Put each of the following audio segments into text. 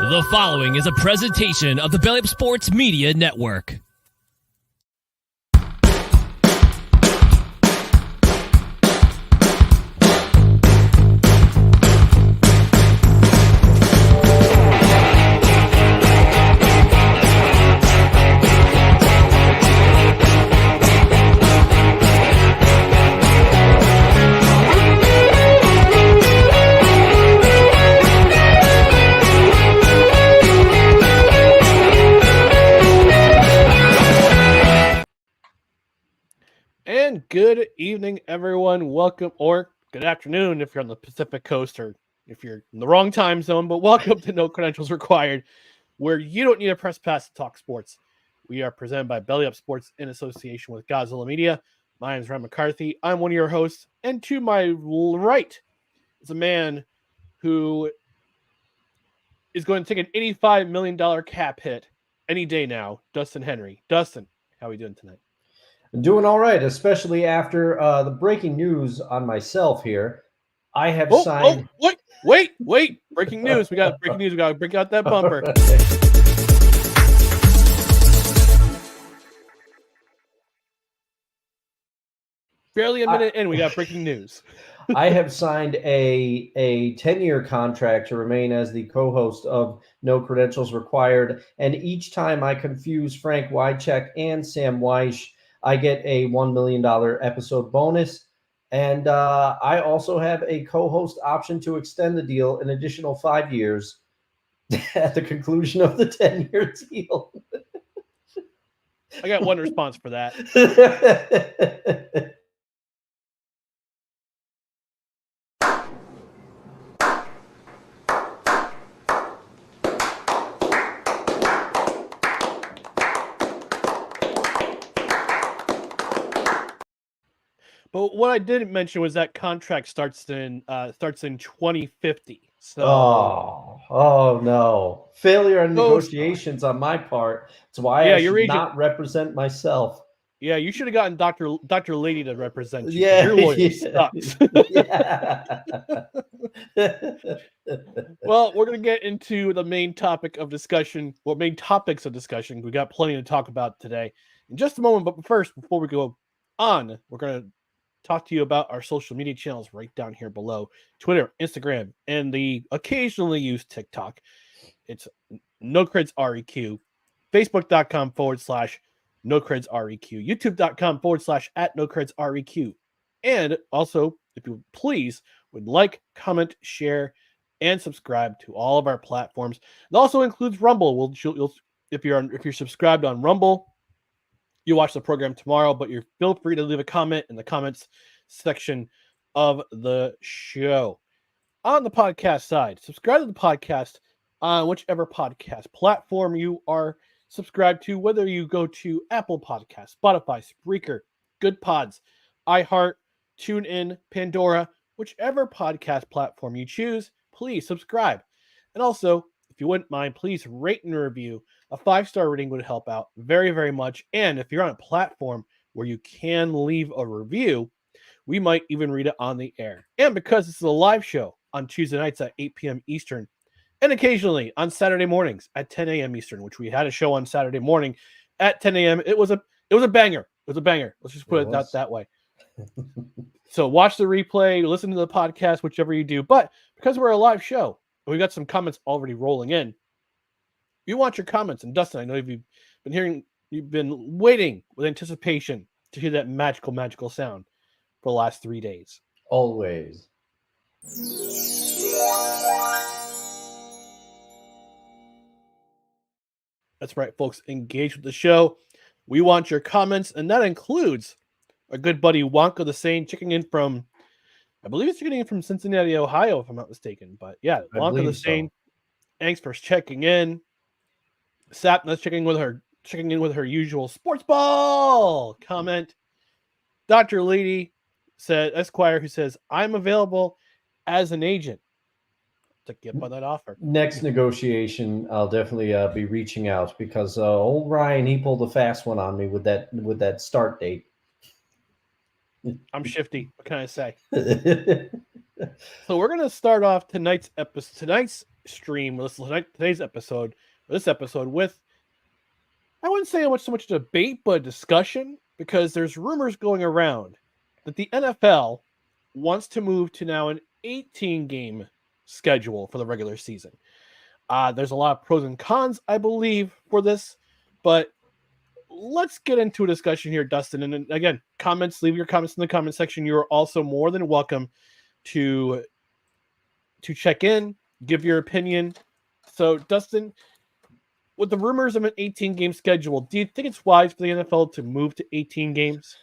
The following is a presentation of the Belly Up Sports Media Network. And good evening, everyone. Welcome, or good afternoon if you're on the Pacific Coast or if you're in the wrong time zone, but welcome to No Credentials Required, where you don't need a press pass to talk sports. We are presented by Belly Up Sports in association with Gozilla Media. My name is Ryan McCarthy. I'm one of your hosts, and to my right is a man who is going to take an $85 million cap hit any day now, Dustin Henry. Dustin, how are we doing tonight? Doing all right, especially after the breaking news on myself here. I have signed. Wait! Breaking news! We got breaking news. We got to break out that bumper. Barely a minute in, we got breaking news. I have signed a 10-year contract to remain as the co-host of No Credentials Required, and each time I confuse Frank Wycheck and Sam Weish, I get a $1 million episode bonus, and I also have a co-host option to extend the deal an additional 5 years at the conclusion of the 10-year deal. I got one response for that. But what I didn't mention was that contract starts in 2050. So oh no, failure in negotiations on my part. That's why I should not represent myself. Yeah, you should have gotten Dr. Lady to represent you. Yeah, your lawyer sucks. Yeah. Well, we're gonna get into the main topic of discussion. Well, main topics of discussion. We got plenty to talk about today in just a moment. But first, before we go on, we're gonna talk to you about our social media channels right down here below: Twitter, Instagram, and the occasionally used TikTok. It's NoCredsREQ, Facebook.com/NoCredsREQ, YouTube.com/@NoCredsREQ. And also, if you please, would like, comment, share, and subscribe to all of our platforms. It also includes Rumble. If you're subscribed on Rumble, you watch the program tomorrow, but you feel free to leave a comment in the comments section of the show. On the podcast side, subscribe to the podcast on whichever podcast platform you are subscribed to, whether you go to Apple Podcasts, Spotify, Spreaker, Good Pods, iHeart, TuneIn, Pandora, whichever podcast platform you choose, please subscribe. And also, if you wouldn't mind, please rate and review. A 5-star rating would help out very, very much. And if you're on a platform where you can leave a review, we might even read it on the air. And because this is a live show on Tuesday nights at 8 p.m. Eastern, and occasionally on Saturday mornings at 10 a.m. Eastern, which we had a show on Saturday morning at 10 a.m. It was a banger. It was a banger. Let's just put it that way. So watch the replay, listen to the podcast, whichever you do. But because we're a live show, we got some comments already rolling in. We want your comments. And Dustin, I know you've been waiting with anticipation to hear that magical, magical sound for the last 3 days. Always. That's right, folks. Engage with the show. We want your comments, and that includes our good buddy Wonka the Sane checking in from, I believe it's checking in from Cincinnati, Ohio, if I'm not mistaken. But yeah, Wonka the Sane, thanks for checking in. Sapna's checking in with her usual sports ball comment. Dr. Lady said, Esquire, who says, I'm available as an agent to get by that offer. Next negotiation, I'll definitely be reaching out because old Ryan, he pulled a fast one on me with that start date. I'm shifty. What can I say? So we're going to start off tonight's episode. Tonight's stream, today's episode, this episode with, I wouldn't say so much debate, but discussion, because there's rumors going around that the NFL wants to move to now an 18-game schedule for the regular season. There's a lot of pros and cons, I believe, for this, but let's get into a discussion here, Dustin. And again, leave your comments in the comment section. You're also more than welcome to check in, give your opinion. So, Dustin, with the rumors of an 18-game schedule, do you think it's wise for the NFL to move to 18 games?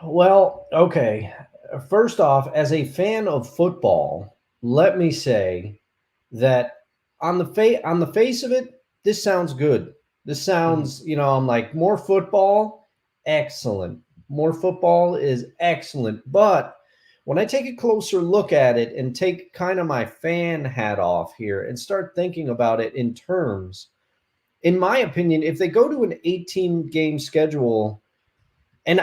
Well, okay. First off, as a fan of football, let me say that on the face of it, this sounds good. This sounds, I'm like, more football, excellent. More football is excellent. But when I take a closer look at it and take kind of my fan hat off here and start thinking about it in terms, in my opinion, if they go to an 18-game schedule, and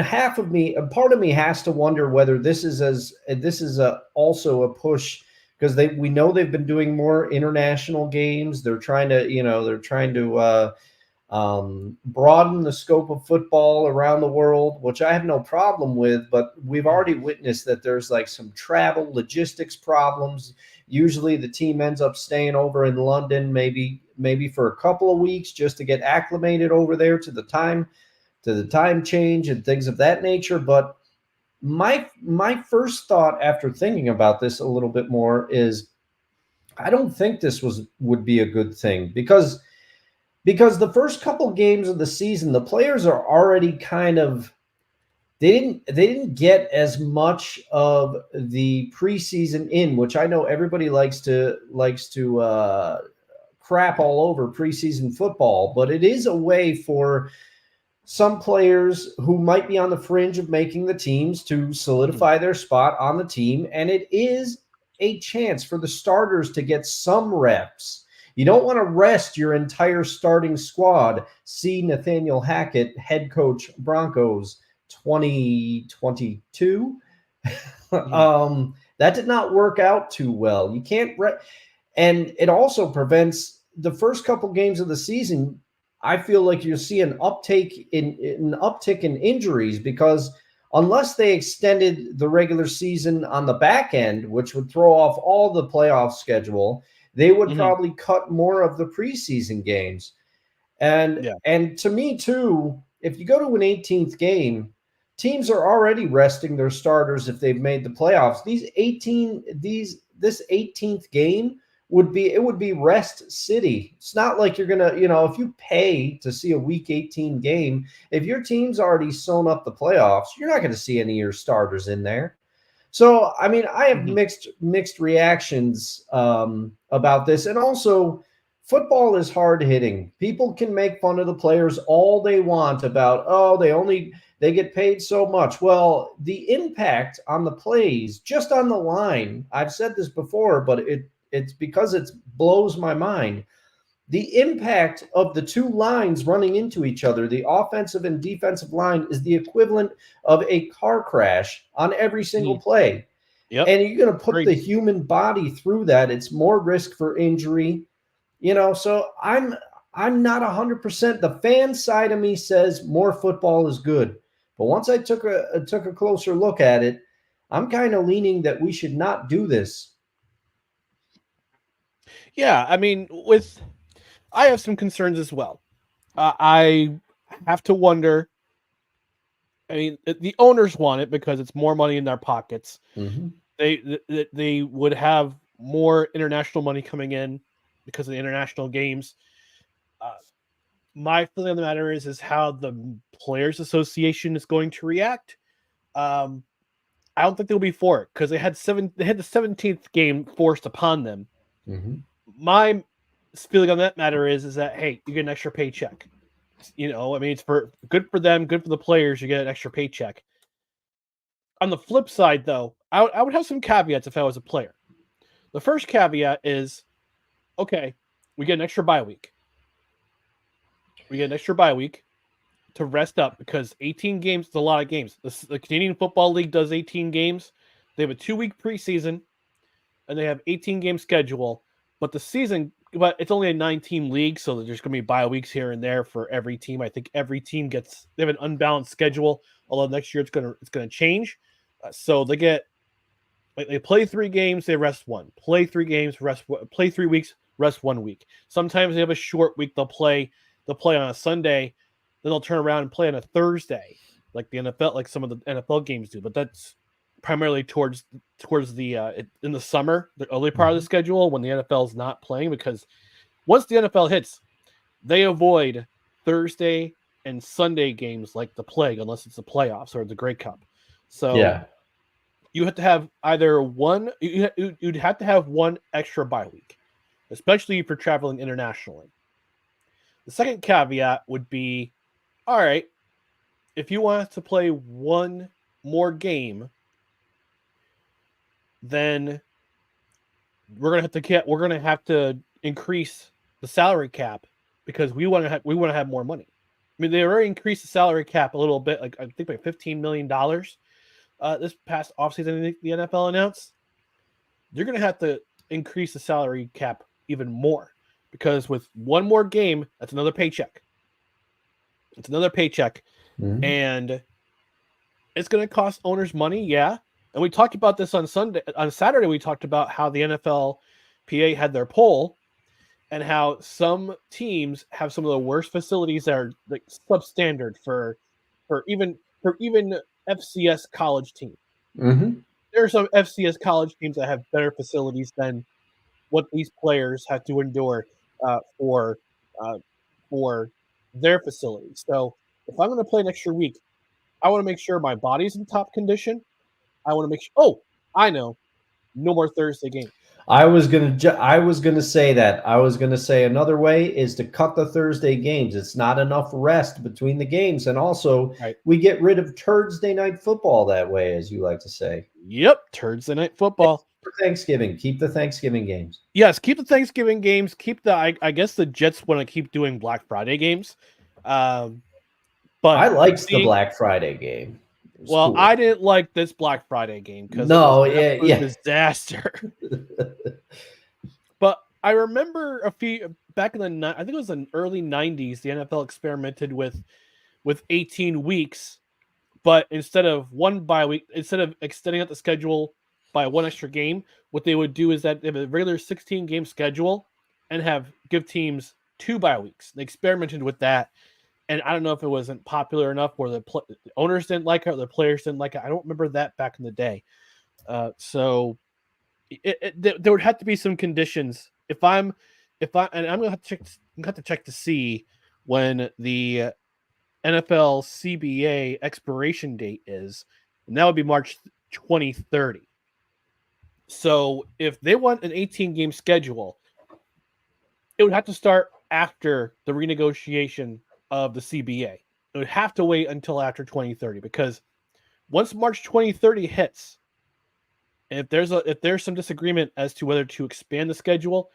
half of me, a part of me has to wonder whether this is also a push, because we know they've been doing more international games. They're trying to broaden the scope of football around the world, which I have no problem with. But we've already witnessed that there's like some travel logistics problems. Usually the team ends up staying over in London, maybe for a couple of weeks, just to get acclimated over there to the time change and things of that nature. But my first thought after thinking about this a little bit more is, I don't think this would be a good thing, because the first couple games of the season, the players are already kind of, they didn't get as much of the preseason in, which I know everybody likes to crap all over preseason football, but it is a way for some players who might be on the fringe of making the teams to solidify their spot on the team. And it is a chance for the starters to get some reps. You don't want to rest your entire starting squad. See Nathaniel Hackett, head coach Broncos 2022. That did not work out too well. You can't and it also prevents the first couple games of the season. I feel like you'll see an uptick in injuries, because unless they extended the regular season on the back end, which would throw off all the playoff schedule, they would probably cut more of the preseason games. And to me too, if you go to an 18th game, teams are already resting their starters if they've made the playoffs. This 18th game would be rest city. It's not like you're gonna, if you pay to see a week 18 game, if your team's already sewn up the playoffs, you're not going to see any of your starters in there. So, I mean, I have mixed reactions about this. And also, football is hard hitting. People can make fun of the players all they want about, they get paid so much. Well, the impact on the plays, just on the line, I've said this before, but it's because it blows my mind. The impact of the two lines running into each other, the offensive and defensive line, is the equivalent of a car crash on every single play. Yep. And you're going to put the human body through that. It's more risk for injury, so I'm not 100%. The fan side of me says more football is good. But once I took a closer look at it, I'm kind of leaning that we should not do this. Yeah, I mean, I have some concerns as well. I have to wonder. I mean, the owners want it because it's more money in their pockets. Mm-hmm. They would have more international money coming in because of the international games. My feeling on the matter is how the Players Association is going to react. I don't think they'll be for it, because they had the 17th game forced upon them. Mm-hmm. My feeling on that matter is that, hey, you get an extra paycheck. I mean, it's good for them, good for the players. You get an extra paycheck. On the flip side, though, I would have some caveats if I was a player. The first caveat is, okay, we get an extra bye week. We get an extra bye week to rest up, because 18 games is a lot of games. The Canadian Football League does 18 games. They have a 2-week preseason, and they have 18-game schedule. but but it's only a 9-team league, so there's going to be bye weeks here and there for every team. I think every team they have an unbalanced schedule, although next year it's going to change. So they play 3 games, they rest 1. Play 3 games, play 3 weeks, rest 1 week. Sometimes they have a short week. They'll play on a Sunday, then they'll turn around and play on a Thursday, like the NFL, like some of the NFL games do. But that's primarily towards the in the summer, the early part of the schedule when the NFL is not playing, because once the NFL hits, they avoid Thursday and Sunday games like the plague, unless it's the playoffs or the Grey Cup. So Yeah. you have to have either one. You'd have to have one extra bye week, especially if you're traveling internationally. The second caveat would be, all right, if you want us to play one more game, then we're gonna have to increase the salary cap, because we want to have more money. I mean, they already increased the salary cap a little bit, like I think by $15 million this past offseason. The NFL announced they're going to have to increase the salary cap even more, because with one more game, that's another paycheck. It's another paycheck, and it's going to cost owners money, yeah. And we talked about this on Saturday. We talked about how the NFLPA had their poll, and how some teams have some of the worst facilities that are like substandard for even FCS college teams. There are some FCS college teams that have better facilities than what these players have to endure for their facilities. So if I'm going to play an extra week, I want to make sure my body's in top condition. I want to make sure. Oh, I know, no more Thursday games. I was gonna say that. I was gonna say another way is to cut the Thursday games. It's not enough rest between the games, and also we get rid of Thursday night football that way, as you like to say. Yep, Thursday night football for Thanksgiving. Keep the Thanksgiving games. Yes, keep the Thanksgiving games. Keep the. I guess the Jets want to keep doing Black Friday games, but I liked the Black Friday game. Well, cool. I didn't like this Black Friday game because it was a disaster. But I remember back in I think it was in early 90s, the NFL experimented with 18 weeks, but instead of one bye week, instead of extending out the schedule by one extra game, what they would do is that they have a regular 16-game schedule and give teams 2 bye weeks. They experimented with that. And I don't know if it wasn't popular enough, or the owners didn't like it, or the players didn't like it. I don't remember that back in the day. So there would have to be some conditions. And I'm gonna have to check to see when the NFL CBA expiration date is, and that would be March 2030. So if they want an 18-game schedule, it would have to start after the renegotiation of the CBA. It would have to wait until after 2030, because once March 2030 hits, and if there's some disagreement as to whether to expand the schedule,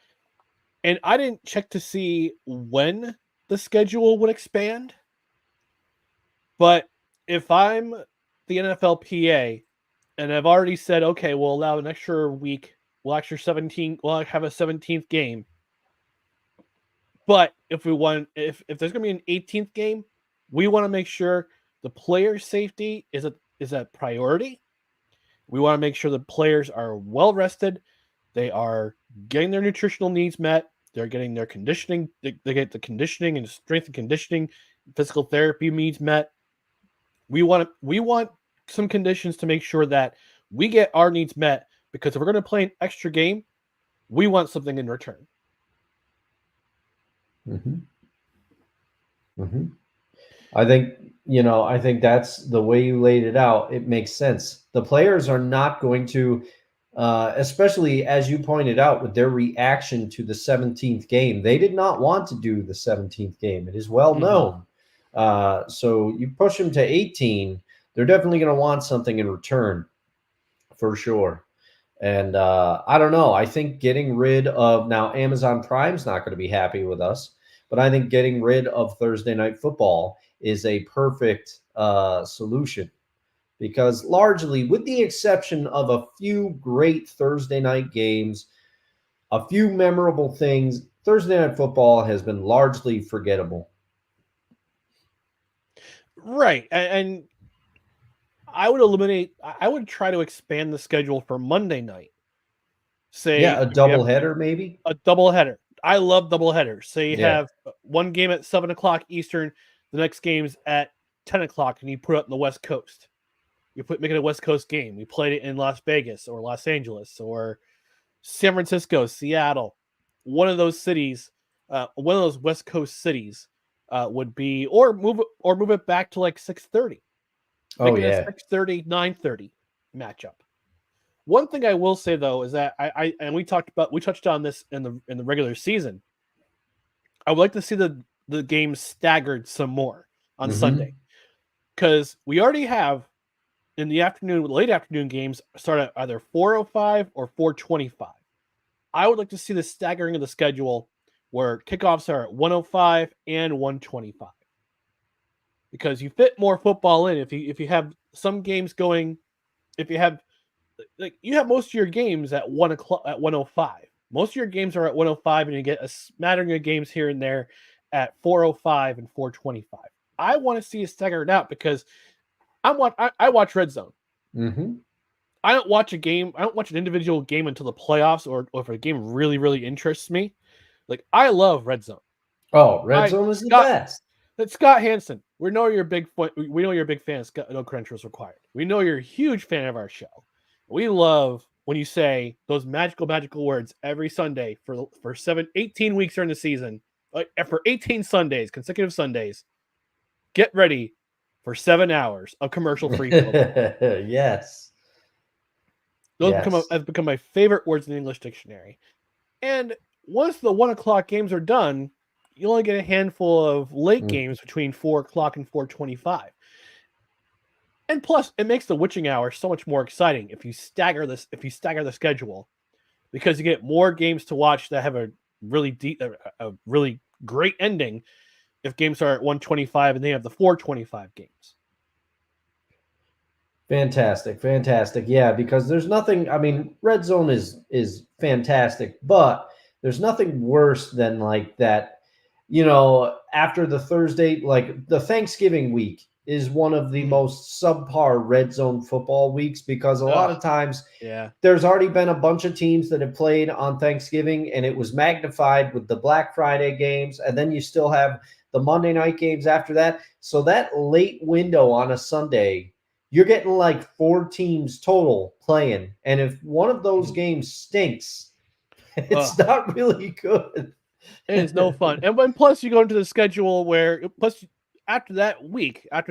and I didn't check to see when the schedule would expand, but if I'm the NFLPA and I've already said, okay, we'll allow an extra week, we'll have a 17th game. But if there's going to be an 18th game, we want to make sure the players' safety is a priority. We want to make sure the players are well rested. They are getting their nutritional needs met. They're getting their conditioning. They get the conditioning and strength and conditioning, physical therapy needs met. We want some conditions to make sure that we get our needs met, because if we're going to play an extra game, we want something in return. I think that's the way you laid it out. It makes sense. The players are not going to, especially as you pointed out with their reaction to the 17th game, they did not want to do the 17th game. It is well known. So you push them to 18, they're definitely going to want something in return, for sure. And I don't know. I think getting rid of, now Amazon Prime's not going to be happy with us, but I think getting rid of Thursday Night Football is a perfect solution, because largely, with the exception of a few great Thursday night games, a few memorable things. Thursday Night Football has been largely forgettable. Right. And I would try to expand the schedule for Monday night. Say Yeah, a if you have doubleheader maybe. a doubleheader. I love doubleheaders. Say you Yeah. have one game at 7:00 Eastern, the next game's at 10:00, and you put it on the West Coast. Make it a West Coast game. We played it in Las Vegas or Los Angeles or San Francisco, Seattle. One of those cities, one of those West Coast cities, would be, or move it back to like 6:30. Oh Make it a yeah. 6:30, 9:30 matchup. One thing I will say though is that we touched on this in the regular season. I would like to see the games staggered some more on Sunday, because we already have in the afternoon, late afternoon games start at either 4:05 or 4:25. I would like to see the staggering of the schedule where kickoffs are at 1:05 and 1:25, because you fit more football in if you have some games going. If you have most of your games at 1:00 at 1:05. Most of your games are at 1:05, and you get a smattering of games here and there at 4:05 and 4:25. I want to see it staggered out because I watch Red Zone. I don't watch a game. I don't watch an individual game until the playoffs, or if a game really, really interests me. Like, I love Red Zone. Oh, Red Zone is the best. That's Scott Hansen. We know you're a big fan of Scott, No Credentials Required. We know you're a huge fan of our show. We love when you say those magical words every Sunday for 18 weeks during the season, for 18 Sundays, consecutive Sundays. Get ready for 7 hours of commercial-free football. Yes. Those have become my favorite words in the English dictionary. And once the 1:00 games are done, you only get a handful of late games between 4:00 and 4:25. And plus, it makes the witching hour so much more exciting if you stagger the schedule, because you get more games to watch that have a really great ending if games are at 1:25 and they have the 4:25 games. Fantastic. Yeah, because there's nothing, I mean, Red Zone is fantastic, but there's nothing worse than like that, after the Thursday, like the Thanksgiving week is one of the most subpar Red Zone football weeks, because a lot of times there's already been a bunch of teams that have played on Thanksgiving, and it was magnified with the Black Friday games, and then you still have the Monday night games after that. So that late window on a Sunday, you're getting like 4 teams total playing. And if one of those games stinks, it's not really good. It's no fun. And plus you go into the schedule where, after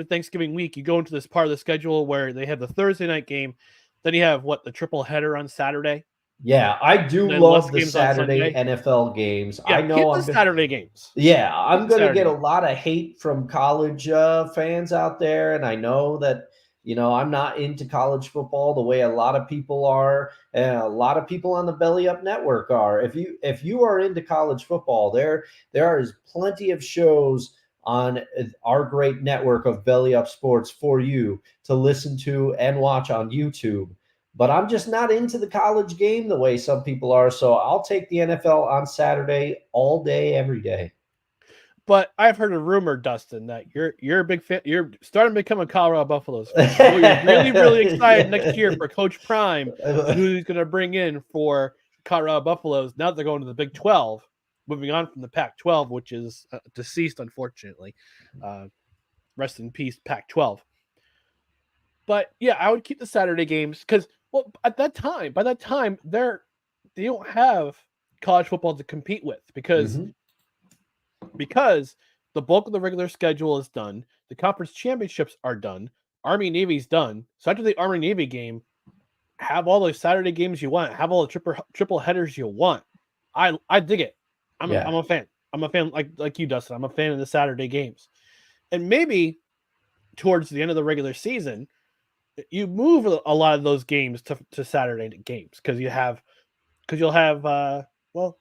Thanksgiving week, you go into this part of the schedule where they have the Thursday night game. Then you have the triple header on Saturday. Yeah, I do love the Saturday NFL games. Yeah, I know the Saturday games. Yeah, I'm going to get a lot of hate from college fans out there, and I know that I'm not into college football the way a lot of people are, and a lot of people on the Belly Up Network are. If you are into college football, there is plenty of shows on our great network of Belly Up Sports for you to listen to and watch on YouTube. But I'm just not into the college game the way some people are, so I'll take the NFL on Saturday all day, every day. But I've heard a rumor, Dustin, that you're a big fan. You're starting to become a Colorado Buffaloes fan. You're really, really excited next year for Coach Prime, who he's going to bring in for Colorado Buffaloes. Now they're going to the Big 12, moving on from the Pac-12, which is deceased, unfortunately. Rest in peace, Pac-12. But yeah, I would keep the Saturday games because, by that time, they don't have college football to compete with, because the bulk of the regular schedule is done. The conference championships are done. Army Navy's done. So after the Army Navy game, have all the Saturday games you want. Have all the triple headers you want. I dig it. I'm a fan. I'm a fan like you, Dustin. I'm a fan of the Saturday games. And maybe towards the end of the regular season, you move a lot of those games to Saturday games, because you'll have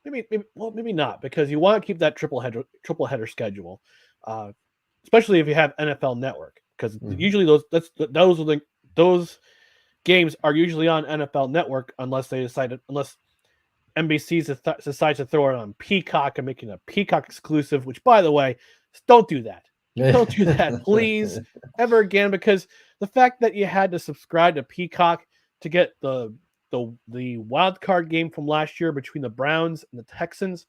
maybe not, because you want to keep that triple header schedule, especially if you have NFL Network, because usually those games are usually on NFL Network unless NBC decides to throw it on Peacock and making a Peacock exclusive, which, by the way, don't do that. Don't do that, please, ever again, because the fact that you had to subscribe to Peacock to get the wild card game from last year between the Browns and the Texans,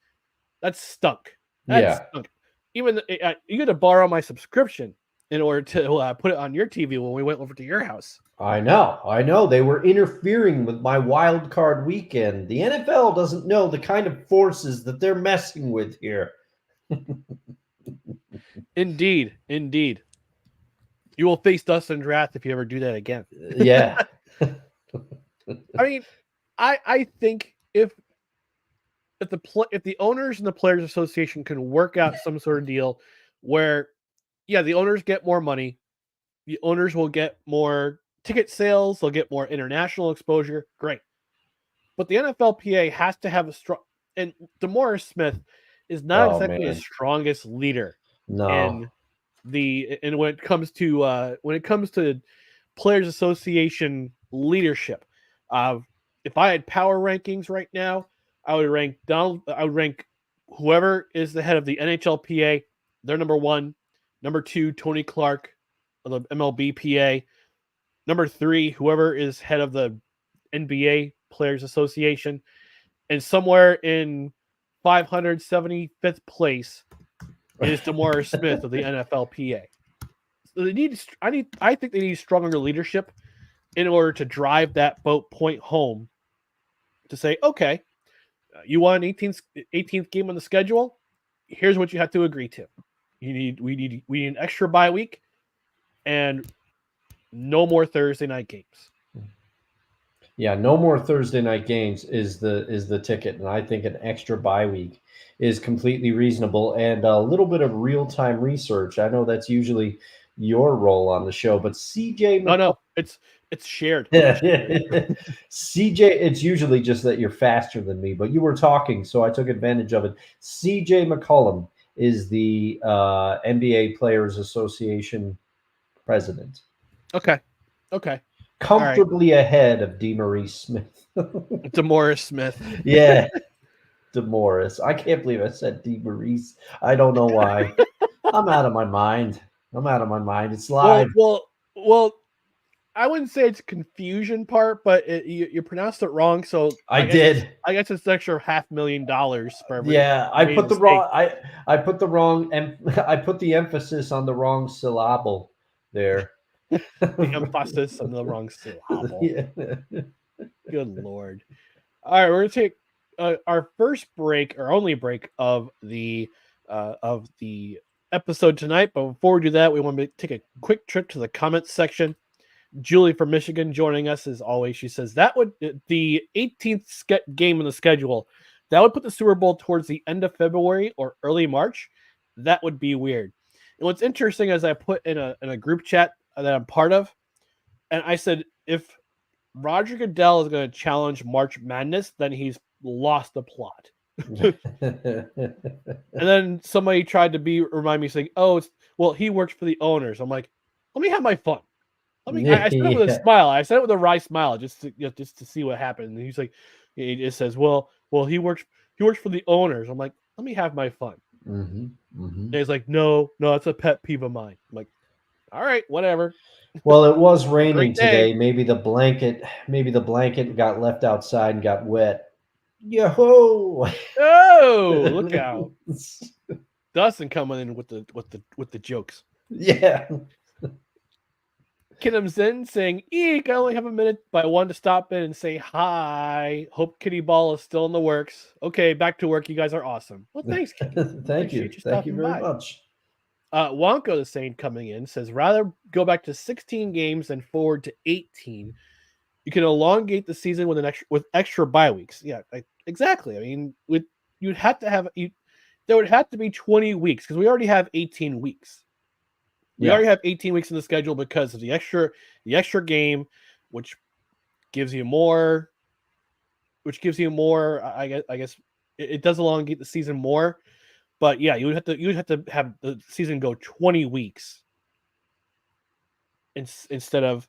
that stunk. That stunk. Even you had to borrow my subscription in order to put it on your TV when we went over to your house. I know. They were interfering with my wild card weekend. The NFL doesn't know the kind of forces that they're messing with here. Indeed. You will face Dustin Draft if you ever do that again. Yeah. I mean, I think if the owners and the Players Association can work out some sort of deal where, yeah, the owners get more money, the owners will get more ticket sales, they'll get more international exposure, great. But the NFLPA has to have a strong, and DeMaurice Smith is not exactly the strongest leader in when it comes to Players Association leadership. If I had power rankings right now, I would rank whoever is the head of the NHLPA, they're number 1, number 2, Tony Clark of the MLBPA, number 3, whoever is head of the NBA Players Association, and somewhere in 575th place is DeMaurice Smith of the NFLPA. So I think they need stronger leadership in order to drive that point home to say, okay, you want an 18th game on the schedule? Here's what you have to agree to. We need an extra bye week and no more Thursday night games. Yeah, no more Thursday night games is the ticket, and I think an extra bye week is completely reasonable. And a little bit of real-time research. I know that's usually your role on the show, but CJ... No, it's shared. CJ, it's usually just that you're faster than me, but you were talking, so I took advantage of it. CJ McCollum is the NBA Players Association president. Okay. Comfortably ahead of DeMaurice Smith. DeMaurice Smith. Yeah. DeMaurice. I can't believe I said DeMaurice. I don't know why. I'm out of my mind. It's live. Well, I wouldn't say it's confusion part, but you pronounced it wrong. So I did. I guess it's an extra $500,000 for every. Yeah, I put the wrong. I put the wrong. I put the emphasis on the wrong syllable there. The emphasis on the wrong syllable. Yeah. Good Lord. All right, we're going to take our first break, our only break of the episode tonight. But before we do that, we want to take a quick trip to the comments section. Julie from Michigan joining us as always. She says that would the 18th game in the schedule, that would put the Super Bowl towards the end of February or early March. That would be weird. And what's interesting is I put in a group chat that I'm part of, and I said if Roger Goodell is going to challenge March Madness, then he's lost the plot. And then somebody tried to remind me saying, "Oh, he works for the owners." I'm like, let me have my fun. I said it with a smile. I said it with a wry smile, just to see what happened. And he's like, he just says, "Well, he works for the owners." I'm like, let me have my fun. Mm-hmm. Mm-hmm. And he's like, no, it's a pet peeve of mine. I'm like, all right, whatever. Well, it was raining today. Maybe the blanket got left outside and got wet. Yo-ho! Oh, look out! Dustin coming in with the jokes. Yeah. Kidham Zen saying, "Eek, I only have a minute, but I wanted to stop in and say hi. Hope Kitty Ball is still in the works. Okay, back to work. You guys are awesome." Well, thanks, Kitty. Thank you very much. Wonko the Saint coming in says, rather go back to 16 games than forward to 18. You can elongate the season with extra bye weeks. Yeah, exactly. I mean, there would have to be 20 weeks because we already have 18 weeks. We already have 18 weeks in the schedule because of the extra game, which gives you more. I guess it does elongate the season more. But yeah, you would have to have the season go 20 weeks instead of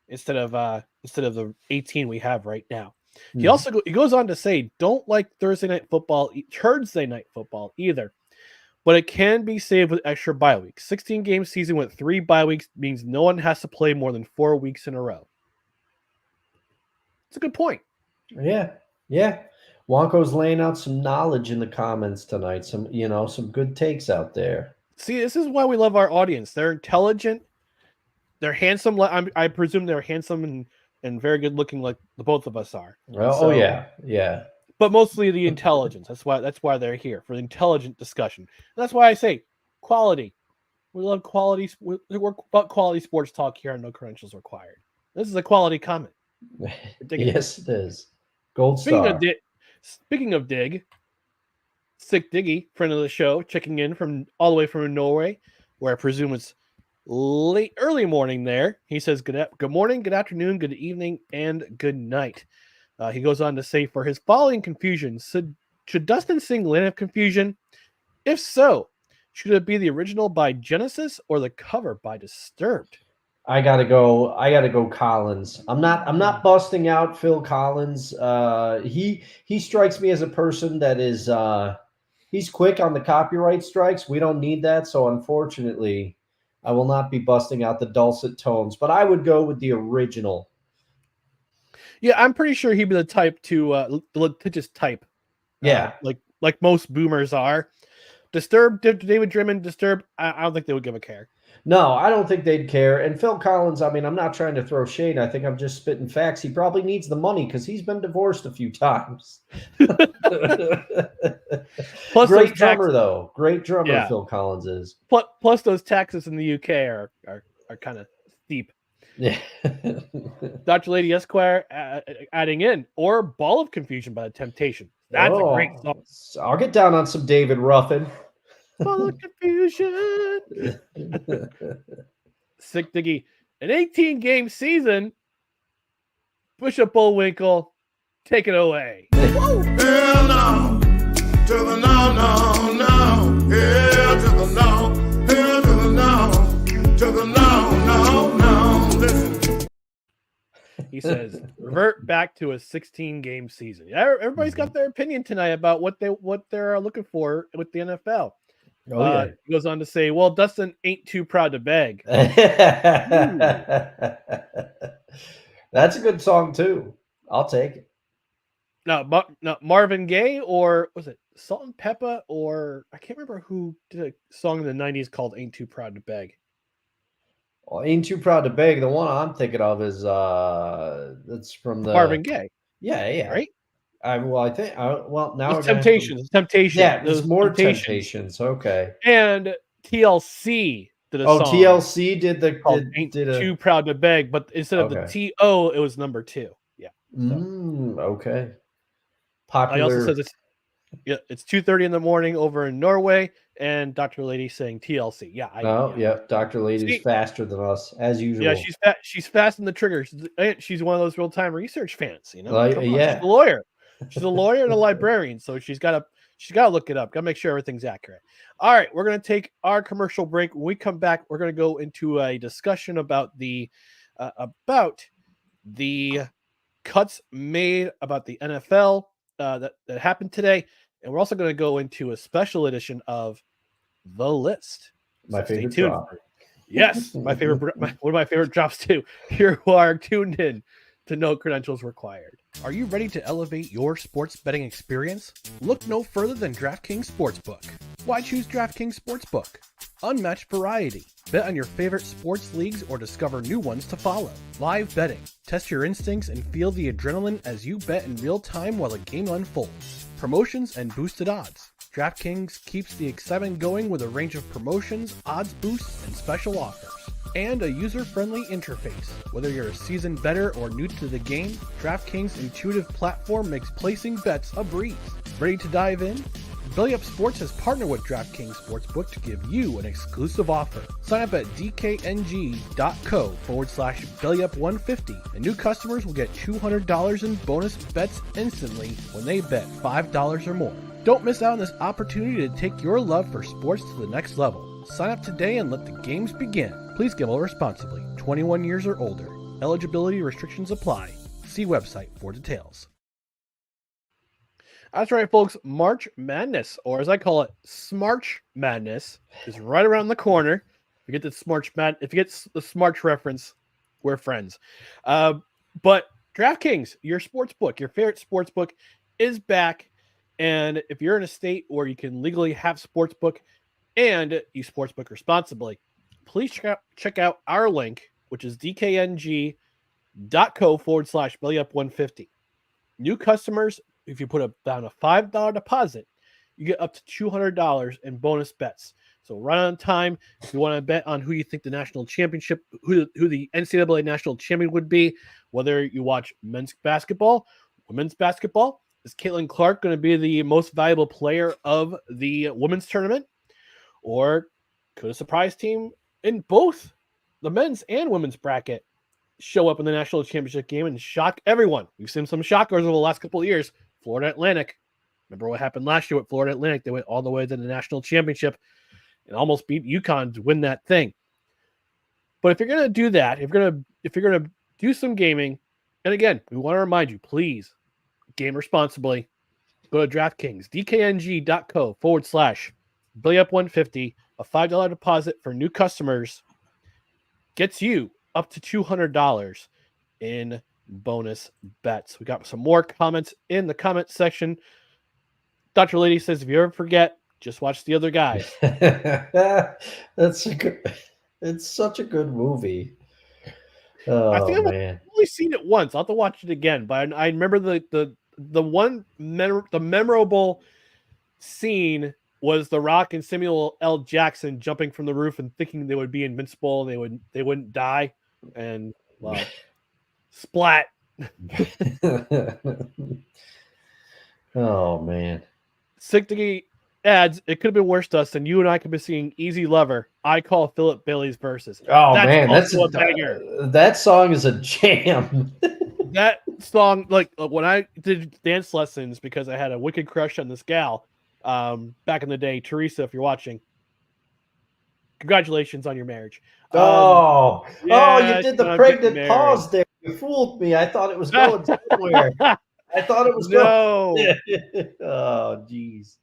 the 18 we have right now. He also he goes on to say, don't like Thursday night football either, but it can be saved with extra bye weeks. 16-game season with 3 bye weeks means no one has to play more than 4 weeks in a row. It's a good point. Yeah. Wonko's laying out some knowledge in the comments tonight. Some good takes out there. See, this is why we love our audience. They're intelligent. They're handsome. I presume they're handsome and very good looking, like the both of us are. Oh yeah. But mostly the intelligence. That's why they're here, for the intelligent discussion. And that's why I say quality. We love quality. We're about quality sports talk here on No Credentials Required. This is a quality comment. Yes, it is. Gold star. Speaking of Dig, Sick Diggy, friend of the show, checking in all the way from Norway, where I presume it's early morning there. He says, good morning, good afternoon, good evening, and good night. He goes on to say, for his following confusion, should Dustin sing Land of Confusion? If so, should it be the original by Genesis or the cover by Disturbed? I gotta go Collins. I'm not busting out Phil Collins. He strikes me as a person that is he's quick on the copyright strikes. We don't need that, so unfortunately, I will not be busting out the dulcet tones. But I would go with the original. Yeah, I'm pretty sure he'd be the type to the litigious type. Yeah, like most boomers are. Disturbed, David Drimmond, Disturbed. I don't think they would give a care. No, I don't think they'd care. And Phil Collins, I mean, I'm not trying to throw shade. I think I'm just spitting facts. He probably needs the money because he's been divorced a few times. Plus great drummer, though. Great drummer, yeah. Phil Collins is. Plus those taxes in the UK are kind of steep. Yeah. Dr. Lady Esquire adding in, or Ball of Confusion by The Temptation. That's a great song. I'll get down on some David Ruffin. Ball of Confusion. Sick Diggy. An 18-game season. Bishop Bullwinkle, take it away. Hell no. To the no, no, no. Hell to the no. Hell to the no. To the no, no, no. Listen. He says, revert back to a 16-game season. Everybody's got their opinion tonight about what they're looking for with the NFL. Oh, yeah. He goes on to say, well, Dustin ain't too proud to beg. That's a good song, too. I'll take it. No, Marvin Gaye, or was it Salt and Peppa, or I can't remember who did a song in the 90s called Ain't Too Proud to Beg. Well, Ain't Too Proud to Beg. The one I'm thinking of is that's from the Marvin Gaye. Yeah. Right? Now it's Temptations. Temptations. Yeah, there's more Temptations. Okay. And TLC did a song. Oh, TLC did Too Proud to Beg, but instead of the T-O, it was number 2. Yeah. So. Okay. Popular. He also says it's 2:30 in the morning over in Norway, and Dr. Lady saying TLC. Yeah. Dr. Lady's faster than us as usual. Yeah, she's fast in the trigger. She's one of those real-time research fans. You know, yeah. She's a lawyer. She's a lawyer and a librarian, so she's got to look it up. Got to make sure everything's accurate. All right, we're going to take our commercial break. When we come back, we're going to go into a discussion about the cuts made about the NFL that happened today, and we're also going to go into a special edition of The List. My favorite drop. Yes, one of my favorite drops too. Here you are tuned in to No Credentials Required. Are you ready to elevate your sports betting experience? Look no further than DraftKings Sportsbook. Why choose DraftKings Sportsbook? Unmatched variety. Bet on your favorite sports leagues or discover new ones to follow. Live betting. Test your instincts and feel the adrenaline as you bet in real time while the game unfolds. Promotions and boosted odds. DraftKings keeps the excitement going with a range of promotions, odds boosts, and special offers. And a user-friendly interface. Whether you're a seasoned bettor or new to the game, DraftKings' intuitive platform makes placing bets a breeze. Ready to dive in? Belly Up Sports has partnered with DraftKings Sportsbook to give you an exclusive offer. Sign up at dkng.co/BellyUp150 and new customers will get $200 in bonus bets instantly when they bet $5 or more. Don't miss out on this opportunity to take your love for sports to the next level. Sign up today and let the games begin. Please gamble responsibly. 21 years or older. Eligibility restrictions apply. See website for details. That's right, folks. March Madness, or as I call it, Smarch Madness, is right around the corner. If you get the Smarch reference, we're friends. But DraftKings, your sports book, your favorite sports book, is back. And if you're in a state where you can legally have sports book and use sports book responsibly, please check out our link, which is dkng.co/bellyup150. New customers, if you put down a $5 deposit, you get up to $200 in bonus bets. So right on time. If you want to bet on who you think the national championship, who the NCAA national champion would be, whether you watch men's basketball, women's basketball, is Caitlin Clark going to be the most valuable player of the women's tournament? Or could a surprise team in both the men's and women's bracket show up in the national championship game and shock everyone? We've seen some shockers over the last couple of years. Florida Atlantic. Remember what happened last year with Florida Atlantic? They went all the way to the national championship and almost beat UConn to win that thing. But if you're going to do that, if you're going to do some gaming, and again, we want to remind you, please game responsibly. Go to DraftKings, dkng.co/BellyUp150. A $5 deposit for new customers gets you up to $200 in bonus bets. We got some more comments in the comment section. Dr. Lady says, if you ever forget, just watch The Other Guys. It's such a good movie. Oh, I think man. I've only seen it once. I'll have to watch it again. But I remember the memorable scene was The Rock and Samuel L. Jackson jumping from the roof and thinking they would be invincible. They wouldn't die, and splat. Oh, man. Sigty adds, it could have been worse, Dustin. You and I could be seeing Easy Lover. I call Philip Bailey's verses. Oh, man, that's a banger. That song is a jam. That song, like when I did dance lessons, because I had a wicked crush on this gal back in the day, Teresa, if you're watching, congratulations on your marriage. You did the pregnant pause there. You fooled me. I thought it was going somewhere. I thought it was going. Oh, geez.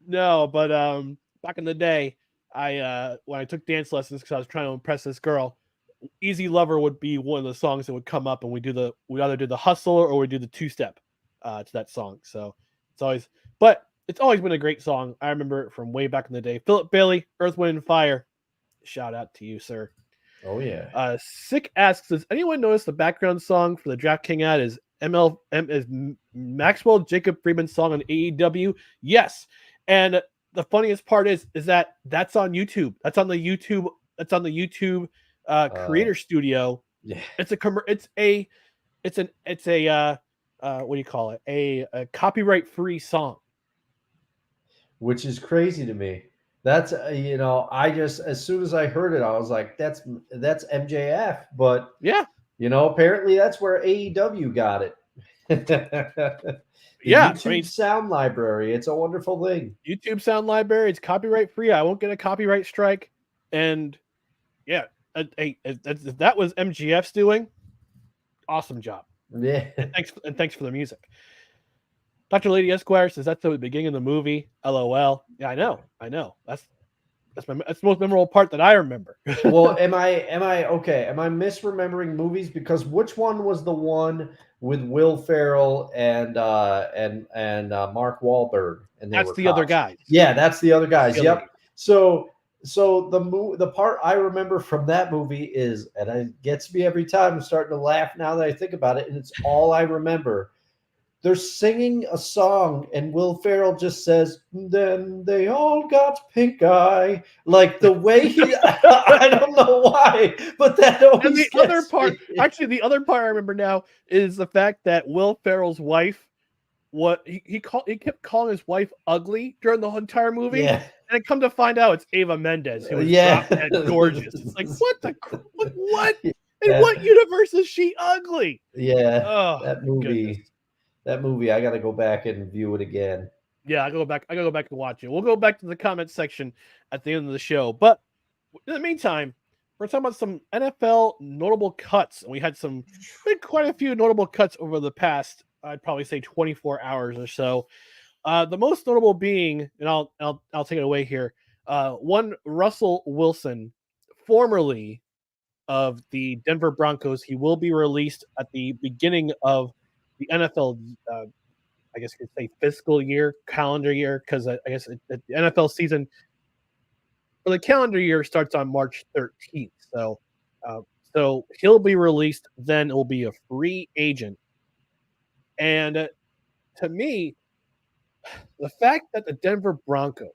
No, but back in the day, when I took dance lessons because I was trying to impress this girl, Easy Lover would be one of the songs that would come up, and we either do the hustle or we do the two-step to that song. So it's always been a great song. I remember it from way back in the day. Philip Bailey, Earth, Wind, and Fire. Shout out to you, sir. Oh, yeah. Sick asks, does anyone notice the background song for the DraftKings ad is Maxwell Jacob Friedman's song on AEW? Yes. And the funniest part is that that's on YouTube. That's on the YouTube Creator Studio. Yeah. It's a what do you call it? A copyright free song. Which is crazy to me. That's I just, as soon as I heard it, I was like, that's MJF. But yeah, apparently that's where AEW got it. YouTube sound library. It's a wonderful thing. YouTube sound library. It's copyright free. I won't get a copyright strike. And yeah, if that was MGF's doing, awesome job. Yeah. And thanks for the music. Dr. Lady Esquire says that's the beginning of the movie. LOL. Yeah, I know. That's the most memorable part that I remember. Well, am I okay? Am I misremembering movies? Because which one was the one with Will Ferrell and Mark Wahlberg? And that's the other guys. Yeah, that's the other guys. Yep. So the part I remember from that movie is, and it gets me every time. I'm starting to laugh now that I think about it, and it's all I remember. They're singing a song, and Will Ferrell just says, "Then they all got pink eye." Like the way I don't know why, but that always. And the other part I remember now is the fact that Will Ferrell's wife, he kept calling his wife ugly during the entire movie. Yeah. And come to find out, it's Ava Mendes who was gorgeous. It's like what? In what universe is she ugly? Yeah. Oh, that movie. Goodness. That movie, I got to go back and view it again. Yeah, I gotta go back and watch it. We'll go back to the comment section at the end of the show. But in the meantime, we're talking about some NFL notable cuts. And we had quite a few notable cuts over the past, I'd probably say 24 hours or so. The most notable being, and I'll take it away here. One Russell Wilson, formerly of the Denver Broncos, he will be released at the beginning of the NFL. I guess you could say fiscal year, calendar year, because I guess the NFL season for the calendar year starts on March 13th. So he'll be released. Then it will be a free agent. And to me, the fact that the Denver Broncos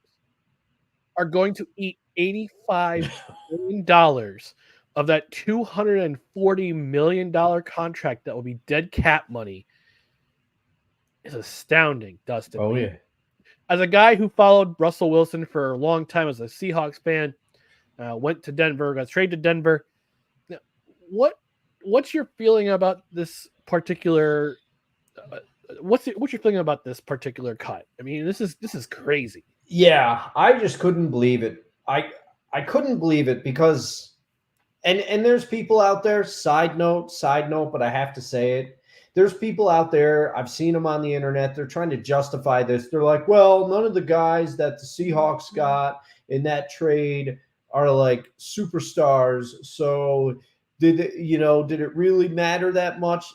are going to eat $85 million of that $240 million contract that will be dead cap money is astounding, Dustin. Oh, yeah. As a guy who followed Russell Wilson for a long time as a Seahawks fan, went to Denver, got traded to Denver. What's your feeling about this particular? What's your feeling about this particular cut? I mean, this is crazy. Yeah, I just couldn't believe it. I couldn't believe it because, and there's people out there. Side note, but I have to say it. There's people out there, I've seen them on the internet, they're trying to justify this. They're like, well, none of the guys that the Seahawks got in that trade are like superstars. So did it really matter that much?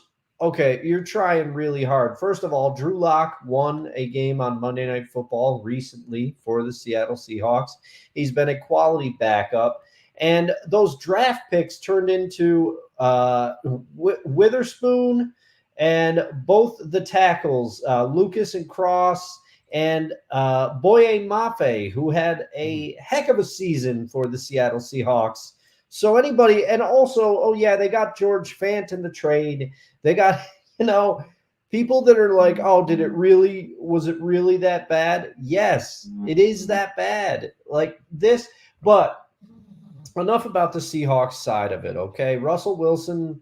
Okay, you're trying really hard. First of all, Drew Lock won a game on Monday Night Football recently for the Seattle Seahawks. He's been a quality backup. And those draft picks turned into Witherspoon and both the tackles, Lucas and Cross, and Boye Mafe, who had a heck of a season for the Seattle Seahawks. So anybody, and also, oh yeah, they got George Fant in the trade. They got, people that are like, oh, was it really that bad? Yes, it is that bad. Like this, but enough about the Seahawks side of it, okay? Russell Wilson,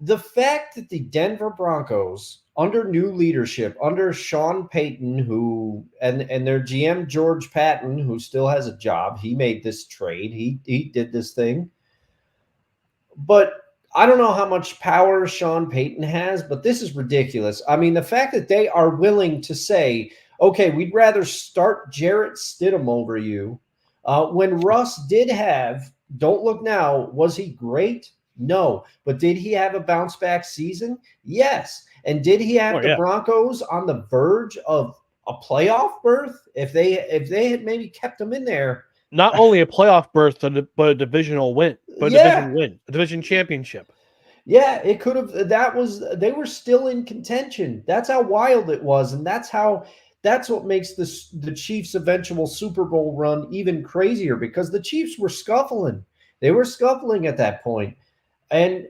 the fact that the Denver Broncos, under new leadership, under Sean Payton, and their GM George Patton, who still has a job, he made this trade. He did this thing. But I don't know how much power Sean Payton has, but this is ridiculous. I mean, the fact that they are willing to say, okay, we'd rather start Jarrett Stidham over you. When Russ did have, don't look now, was he great? No. But did he have a bounce back season? Yes. And did he have the Broncos on the verge of a playoff berth? If they had maybe kept them in there. Not only a playoff berth, but a divisional win, a division championship. Yeah, it could have. They were still in contention. That's how wild it was, and that's what makes the Chiefs' eventual Super Bowl run even crazier, because the Chiefs were scuffling. They were scuffling at that point. And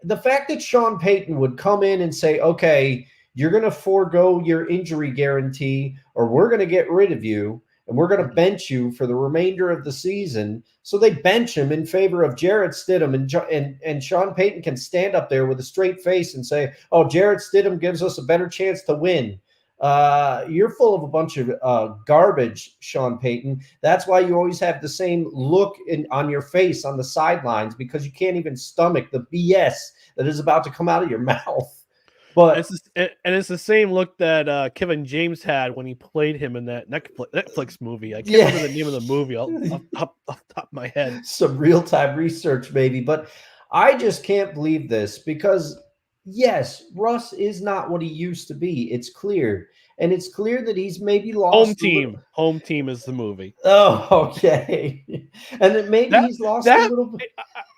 the fact that Sean Payton would come in and say, okay, you're going to forego your injury guarantee, or we're going to get rid of you, and we're going to bench you for the remainder of the season. So they bench him in favor of Jarrett Stidham, and Sean Payton can stand up there with a straight face and say, oh, Jarrett Stidham gives us a better chance to win. You're full of a bunch of garbage, Sean Payton. That's why you always have the same look on your face on the sidelines, because you can't even stomach the BS that is about to come out of your mouth. But it's the same look that Kevin James had when he played him in that Netflix movie. I can't remember the name of the movie off the top of my head. Some real-time research, maybe. But I just can't believe this, because yes, Russ is not what he used to be. It's clear. And it's clear that he's maybe lost. Home Team is the movie. Oh, okay. And then maybe he's lost a little bit.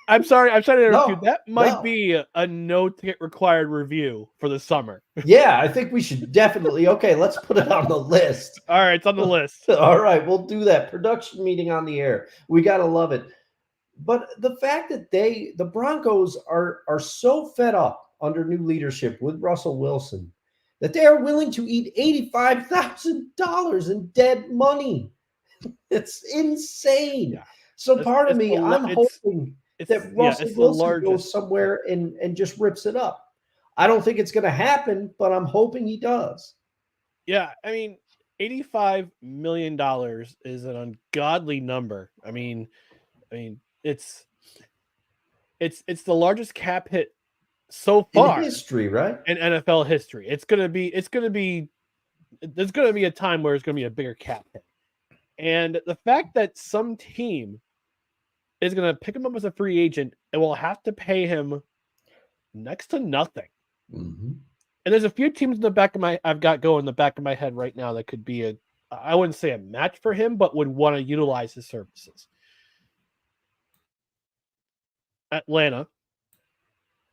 I'm sorry. I'm trying to interrupt you. That might be a no ticket required review for the summer. Yeah, I think we should definitely. Okay, let's put it on the list. All right, it's on the list. All right, we'll do that. Production meeting on the air. We got to love it. But the fact that the Broncos are so fed up under new leadership with Russell Wilson that they are willing to eat $85,000 in dead money. It's insane. Yeah. So part of me, I'm hoping that Russell Wilson goes somewhere and just rips it up. I don't think it's going to happen, but I'm hoping he does. Yeah, I mean, $85 million is an ungodly number. I mean, it's the largest cap hit so far in history, right? In NFL history. It's gonna be there's going to be a time where it's going to be a bigger cap hit. And the fact that some team is going to pick him up as a free agent and will have to pay him next to nothing. Mm-hmm. And there's a few teams in the back of I've got going in the back of my head right now that could be I wouldn't say a match for him, but would want to utilize his services. Atlanta.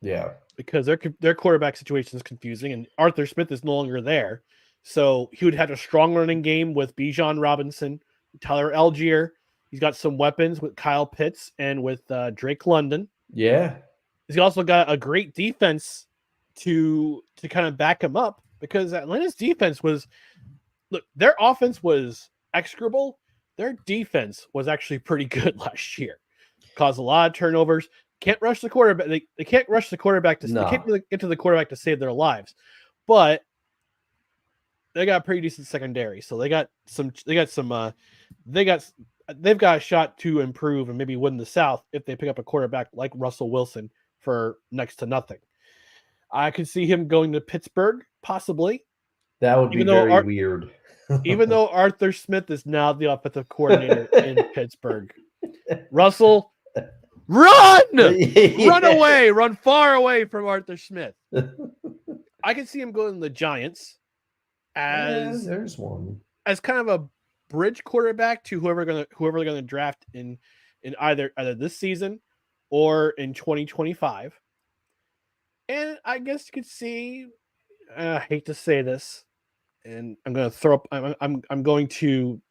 Yeah. Because their quarterback situation is confusing, and Arthur Smith is no longer there. So he would have a strong running game with Bijan Robinson, Tyler Algier. He's got some weapons with Kyle Pitts and with Drake London. Yeah. He's also got a great defense to kind of back him up, because Atlanta's defense their offense was execrable. Their defense was actually pretty good last year. Caused a lot of turnovers. Can't rush the quarterback. They can't rush the quarterback they can't really get to the quarterback to save their lives. But they got a pretty decent secondary. So they've got a shot to improve and maybe win the South if they pick up a quarterback like Russell Wilson for next to nothing. I could see him going to Pittsburgh, possibly. That would be very weird. Even though Arthur Smith is now the offensive coordinator in Pittsburgh. Russell, run! Yeah. Run away! Run far away from Arthur Smith. I can see him going to the Giants there's one. As kind of a bridge quarterback to whoever they're going to draft in either this season or in 2025. And I guess you could see, I hate to say this, and I'm going to throw up. I'm going to.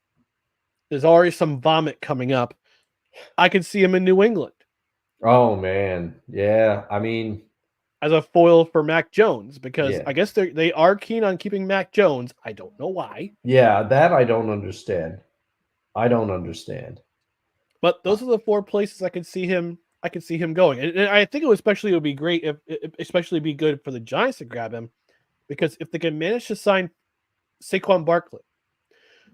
There's already some vomit coming up. I could see him in New England. Oh man, yeah. I mean, as a foil for Mac Jones, because Yeah. I guess they are keen on keeping Mac Jones. I don't know why. yeah, that I don't understand. But those are the four places I could see him going, and I think it would be great if especially be good for the Giants to grab him, because if they can manage to sign Saquon Barkley,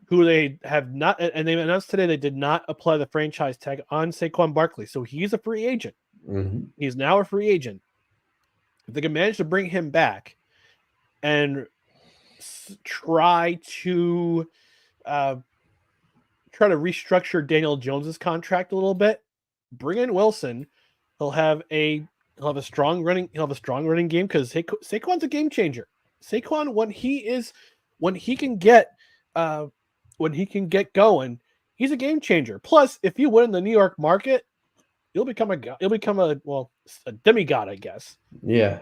who they have not, and they announced today they did not apply the franchise tag on Saquon Barkley, so he's a free agent. Mm-hmm. He's now a free agent. If they can manage to bring him back and try to restructure Daniel Jones's contract a little bit, bring in Wilson, he'll have a strong running game, because Saquon's a game changer. Saquon, when he can get going, he's a game changer. Plus, if you win the New York market, you'll become a demigod, I guess. Yeah.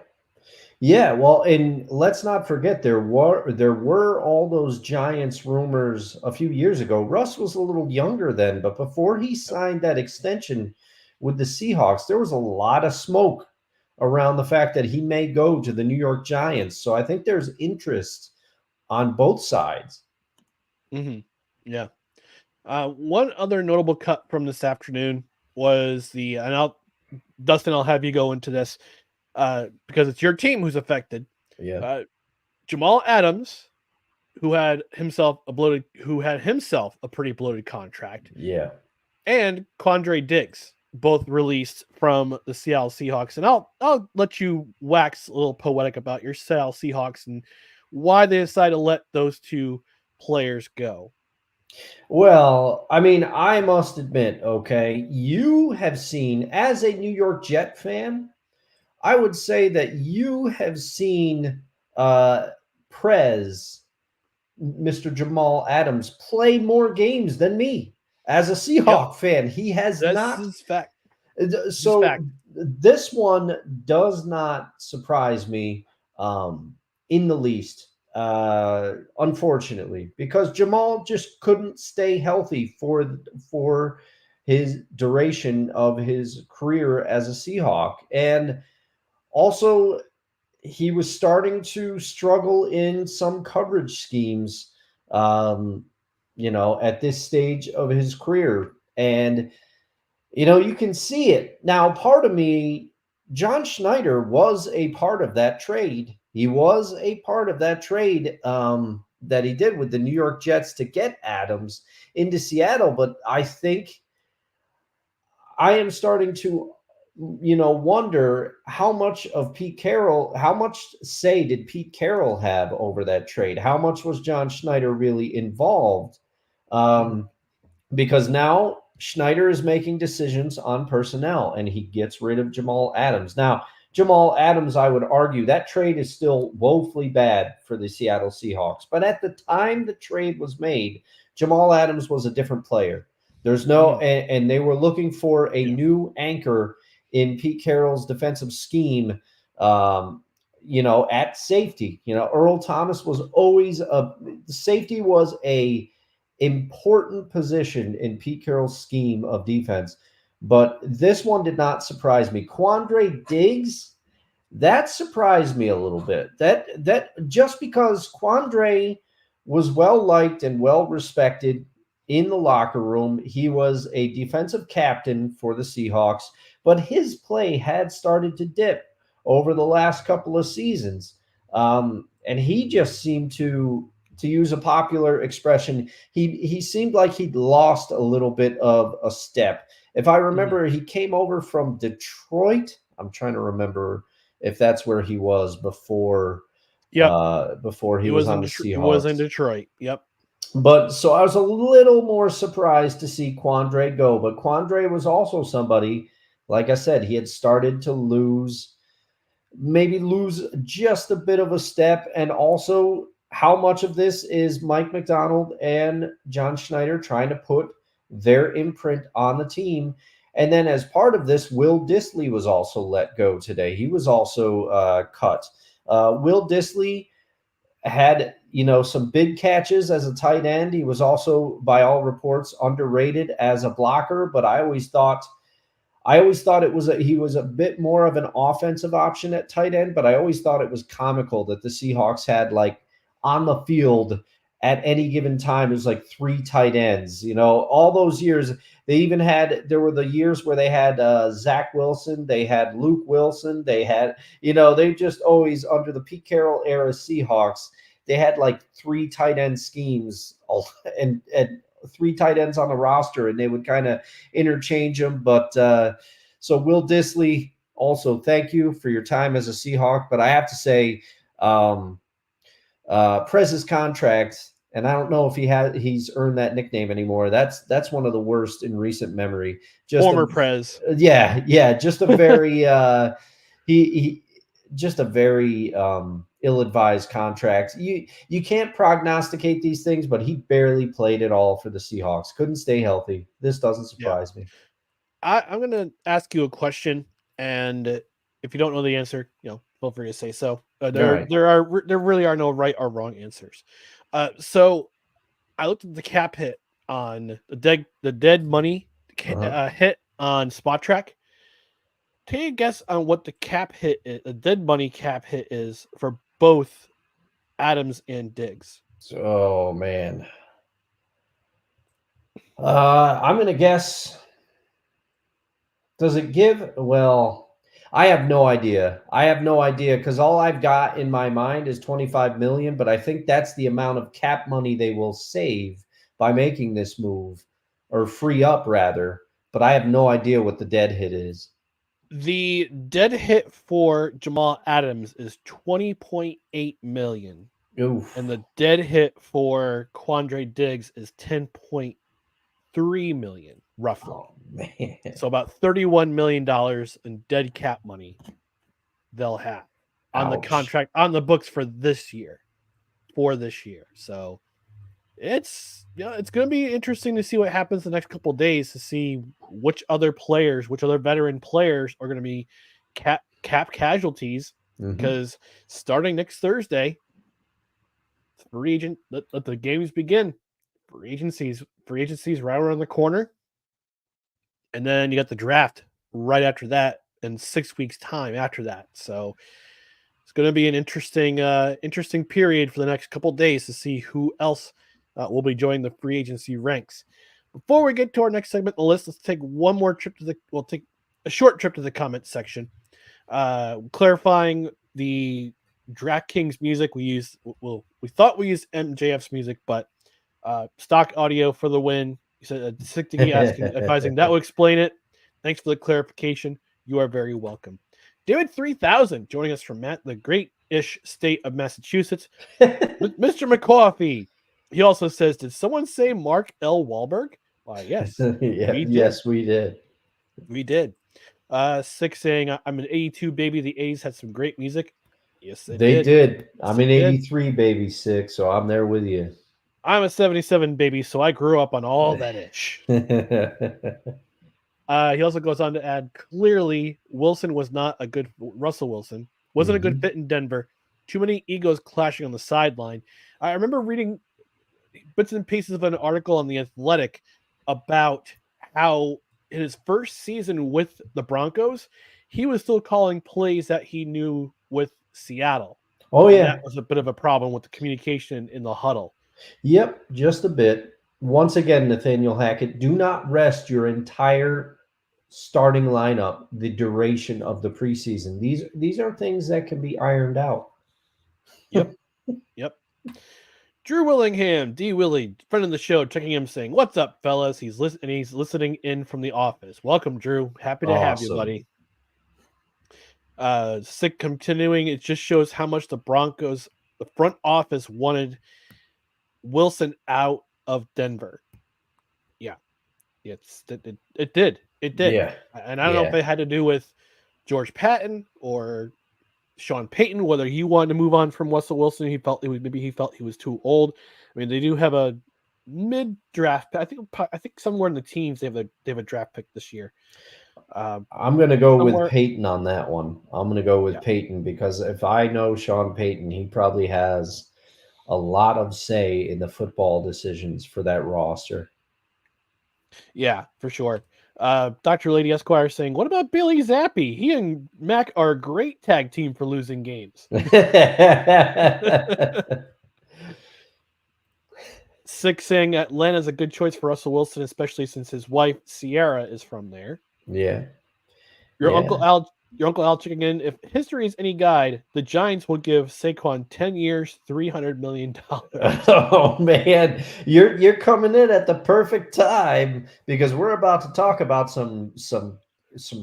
Yeah, well, and let's not forget there were all those Giants rumors a few years ago. Russ was a little younger then, but before he signed that extension with the Seahawks, there was a lot of smoke around the fact that he may go to the New York Giants. So I think there's interest on both sides. Mm-hmm. Yeah. One other notable cut from this afternoon was Dustin, I'll have you go into this because it's your team who's affected. Yeah. Jamal Adams, who had himself a pretty bloated contract. Yeah. And Quandre Diggs, both released from the Seattle Seahawks. And I'll let you wax a little poetic about your Seattle Seahawks and why they decided to let those two players go. Well, I mean, I must admit, okay, you have seen, as a New York Jet fan, I would say that you have seen Mr. Jamal Adams, play more games than me. As a Seahawk fan, he has not. This is fact. So this one does not surprise me in the least. Unfortunately, because Jamal just couldn't stay healthy for his duration of his career as a Seahawk. And also he was starting to struggle in some coverage schemes, at this stage of his career. And, you can see it. Now, part of me, John Schneider was a part of that trade. He was a part of that trade that he did with the New York Jets to get Adams into Seattle. But I think I am starting to wonder how much say did Pete Carroll have over that trade? How much was John Schneider really involved? Because now Schneider is making decisions on personnel and he gets rid of Jamal Adams. Now, Jamal Adams, I would argue that trade is still woefully bad for the Seattle Seahawks. But at the time the trade was made, Jamal Adams was a different player. There's no, and they were looking for a new anchor in Pete Carroll's defensive scheme, at safety. Earl Thomas was always safety was a important position in Pete Carroll's scheme of defense. But this one did not surprise me. Quandre Diggs, that surprised me a little bit. That just because Quandre was well liked and well respected in the locker room, he was a defensive captain for the Seahawks, but his play had started to dip over the last couple of seasons, and he just seemed to use a popular expression, he seemed like he'd lost a little bit of a step. If I remember, he came over from Detroit. I'm trying to remember if that's where he was before. Before he was on the Seahawks. He was in Detroit. Yep. But so I was a little more surprised to see Quandre go. But Quandre was also somebody, like I said, he had started to lose just a bit of a step. And also, how much of this is Mike McDonald and John Schneider trying to put their imprint on the team? And then as part of this, Will Dissly was also let go today. He was also cut. Will Dissly had, some big catches as a tight end. He was also, by all reports, underrated as a blocker, but I always thought he was a bit more of an offensive option at tight end, but I always thought it was comical that the Seahawks had on the field at any given time, it was 3 tight ends. All those years, there were the years where they had Zach Wilson, they had Luke Wilson, they had, they just always, under the Pete Carroll era Seahawks, they had 3 tight end schemes and 3 tight ends on the roster, and they would kind of interchange them. But so Will Dissly, also thank you for your time as a Seahawk. But I have to say, Prez's contract, and I don't know if he's earned that nickname anymore. That's one of the worst in recent memory. Former Prez. Yeah, just a very just a very ill-advised contract. You can't prognosticate these things, but he barely played at all for the Seahawks. Couldn't stay healthy. This doesn't surprise me. I'm going to ask you a question, and if you don't know the answer, feel free to say so. There really are no right or wrong answers. So I looked at the cap hit on the dead money hit on Spot Track. Take a guess on what the cap hit is, the dead money cap hit is for both Adams and Diggs. Oh man. I'm going to guess. Does it give? Well, I have no idea. Because all I've got in my mind is $25 million, but I think that's the amount of cap money they will save by making this move, or free up rather. But I have no idea what the dead hit is. The dead hit for Jamal Adams is $20.8 million. Oof. And the dead hit for Quandre Diggs is $10.3 million, roughly. Oh, man. So about $31 million in dead cap money they'll have on the contract, on the books for this year. So it's going to be interesting to see what happens the next couple of days, to see which other veteran players are going to be cap casualties. Because starting next Thursday, let the games begin. Free agency's right around the corner. And then you got the draft right after that, in 6 weeks' time after that. So it's going to be an interesting period for the next couple of days to see who else will be joining the free agency ranks. Before we get to our next segment, the list, let's take we'll take a short trip to the comment section, clarifying the DraftKings music we thought we used MJF's music, but stock audio for the win. You said advising that will explain it. Thanks for the clarification. You are very welcome. David 3000 joining us from the great-ish state of Massachusetts. Mr. McCoffey. He also says, did someone say Mark L. Wahlberg? Why, yes. Yes, we did. We did. Six saying, I'm an 82 baby. The A's had some great music. Yes, They did. I'm Yes, an 83 baby 6, so I'm there with you. I'm a 77 baby, so I grew up on all that ish. He also goes on to add, clearly, Wilson was not a good Russell Wilson. Wasn't a good fit in Denver. Too many egos clashing on the sideline. I remember reading bits and pieces of an article on The Athletic about how in his first season with the Broncos, he was still calling plays that he knew with Seattle. Oh, and yeah. That was a bit of a problem with the communication in the huddle. Yep, just a bit. Once again, Nathaniel Hackett, do not rest your entire starting lineup the duration of the preseason. These are things that can be ironed out. Yep. Drew Willingham, D. Willie, friend of the show, checking him, saying, "What's up, fellas?" He's listening in from the office. Welcome, Drew. Happy to have you, buddy. Sick continuing. It just shows how much the Broncos, the front office, wanted Wilson out of Denver. Yeah, it did. Yeah, and I don't know if it had to do with George Patton or Sean Payton, whether he wanted to move on from Russell Wilson. He felt he was too old. I mean, they do have a mid-draft. I think somewhere in the teens they have a draft pick this year. I'm going to go with Payton on that one. I'm going to go with Payton because if I know Sean Payton, he probably has a lot of say in the football decisions for that roster. Yeah, for sure. Dr. Lady Esquire saying, what about Bailey Zappi? He and Mac are a great tag team for losing games. Six saying Atlanta's a good choice for Russell Wilson, especially since his wife Sierra is from there. Yeah. Your Uncle Al checking in. If history is any guide, the Giants will give Saquon 10 years, $300 million. Oh man, you're coming in at the perfect time because we're about to talk about some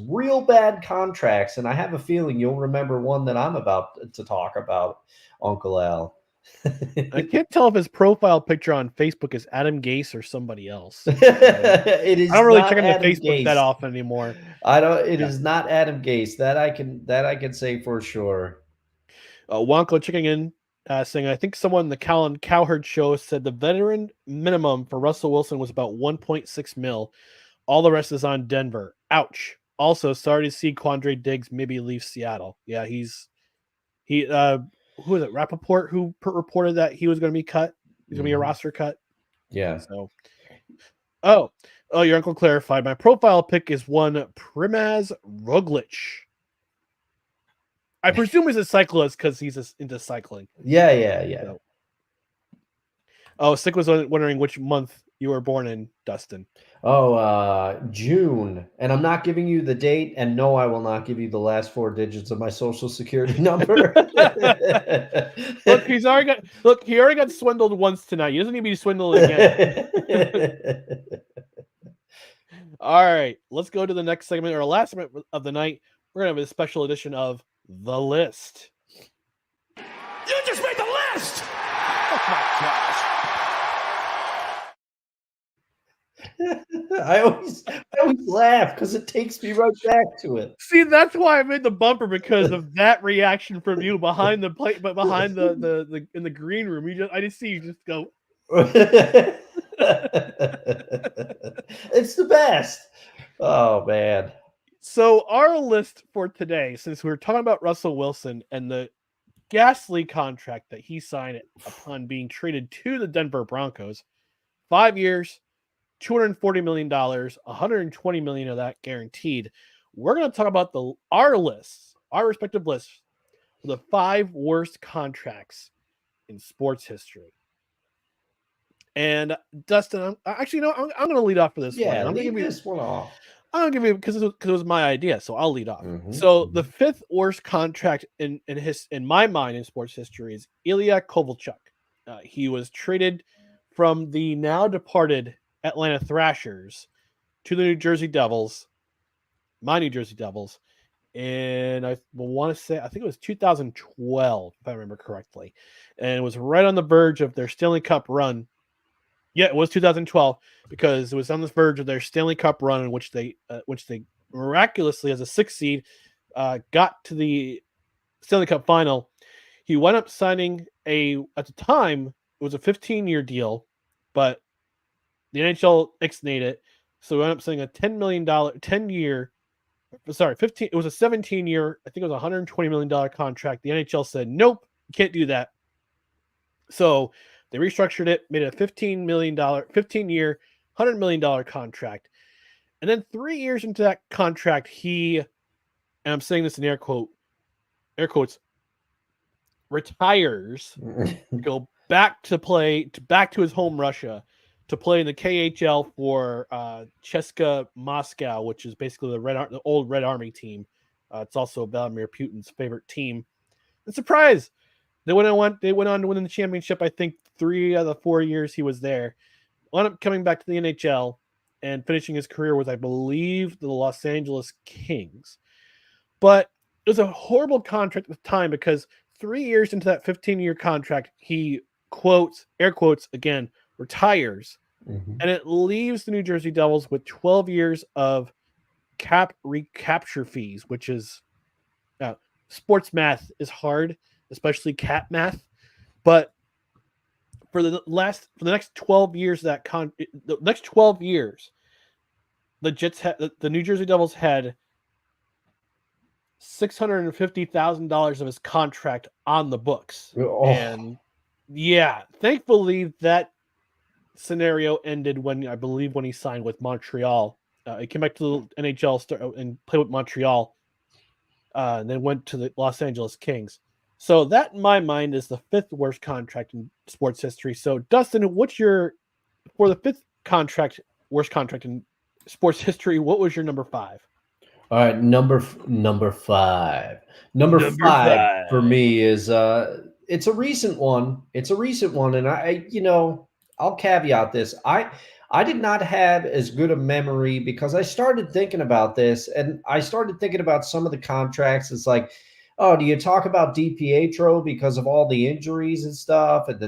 real bad contracts, and I have a feeling you'll remember one that I'm about to talk about, Uncle Al. I can't tell if his profile picture on Facebook is Adam Gase or somebody else. It is. I don't really not check into Adam Facebook Gase. that often anymore. I don't. It is not Adam Gase. That I can say for sure. Wonko checking in, saying, I think someone in the Callan Cowherd show said the veteran minimum for Russell Wilson was about 1.6 mil. All the rest is on Denver. Ouch. Also, sorry to see Quandre Diggs maybe leave Seattle. Yeah, who is it? Rappaport who reported that he was going to be cut. He's going to be a roster cut. Yeah. So, oh, your uncle clarified. My profile pic is one Primoz Roglic. I presume he's a cyclist because he's into cycling. Yeah. So. Oh, Sick was wondering which month you were born in, Dustin. Oh, June. And I'm not giving you the date. And no, I will not give you the last 4 digits of my social security number. He already got swindled once tonight. He doesn't need to be swindled again. All right, let's go to the next segment, or last segment of the night. We're going to have a special edition of The List. You just made the list! Oh, my gosh. I always laugh because it takes me right back to it. See, that's why I made the bumper, because of that reaction from you behind the plate, but behind the in the green room. I just see you just go. It's the best. Oh man. So our list for today, since we're talking about Russell Wilson and the ghastly contract that he signed upon being traded to the Denver Broncos, 5 years, $240 million, $120 million of that guaranteed. We're going to talk about our respective lists for the 5 worst contracts in sports history. And Dustin, I'm going to lead off for this one. Yeah, I'm lead this one off. I'm going to give you, because it was my idea, so I'll lead off. Mm-hmm. So the 5th worst contract in my mind in sports history is Ilya Kovalchuk. He was traded from the now departed Atlanta Thrashers to the my New Jersey Devils, And I want to say, I think it was 2012, if I remember correctly. And it was right on the verge of their Stanley Cup run. Yeah, it was 2012 because it was on the verge of their Stanley Cup run in which they miraculously, as a 6th seed, got to the Stanley Cup final. He wound up signing at the time, it was a 15-year deal, but the NHL ixnayed it. So he wound up signing a $10 million, 10-year, sorry, 15, it was a 17-year, I think it was a $120 million contract. The NHL said, nope, you can't do that. So they restructured it, made it a $15-year, $100 million contract. And then 3 years into that contract, and I'm saying this in air quotes, retires, go back to his home Russia to play in the KHL for CSKA Moscow, which is basically the old Red Army team. It's also Vladimir Putin's favorite team. And surprise, they went on to win the championship. I think 3 out of the 4 years he was there. Wound up coming back to the NHL and finishing his career with, I believe, the Los Angeles Kings. But it was a horrible contract at the time because 3 years into that 15-year contract, he air quotes again, retires. Mm-hmm. And it leaves the New Jersey Devils with 12 years of cap recapture fees, which is sports math is hard, especially cap math. But for the next 12 years, the next 12 years, the New Jersey Devils had $650,000 of his contract on the books. Oh. And yeah, thankfully that scenario ended when he signed with Montreal. He came back to the NHL and played with Montreal, and then went to the Los Angeles Kings. So that, in my mind, is the 5th worst contract in sports history. So, Dustin, for the 5th worst contract in sports history, what was your number 5? All right, number 5. Number five for me is it's a recent one. And I'll caveat this. I did not have as good a memory because I started thinking about this, and I started thinking about some of the contracts. It's like, oh, do you talk about DiPietro because of all the injuries and stuff, and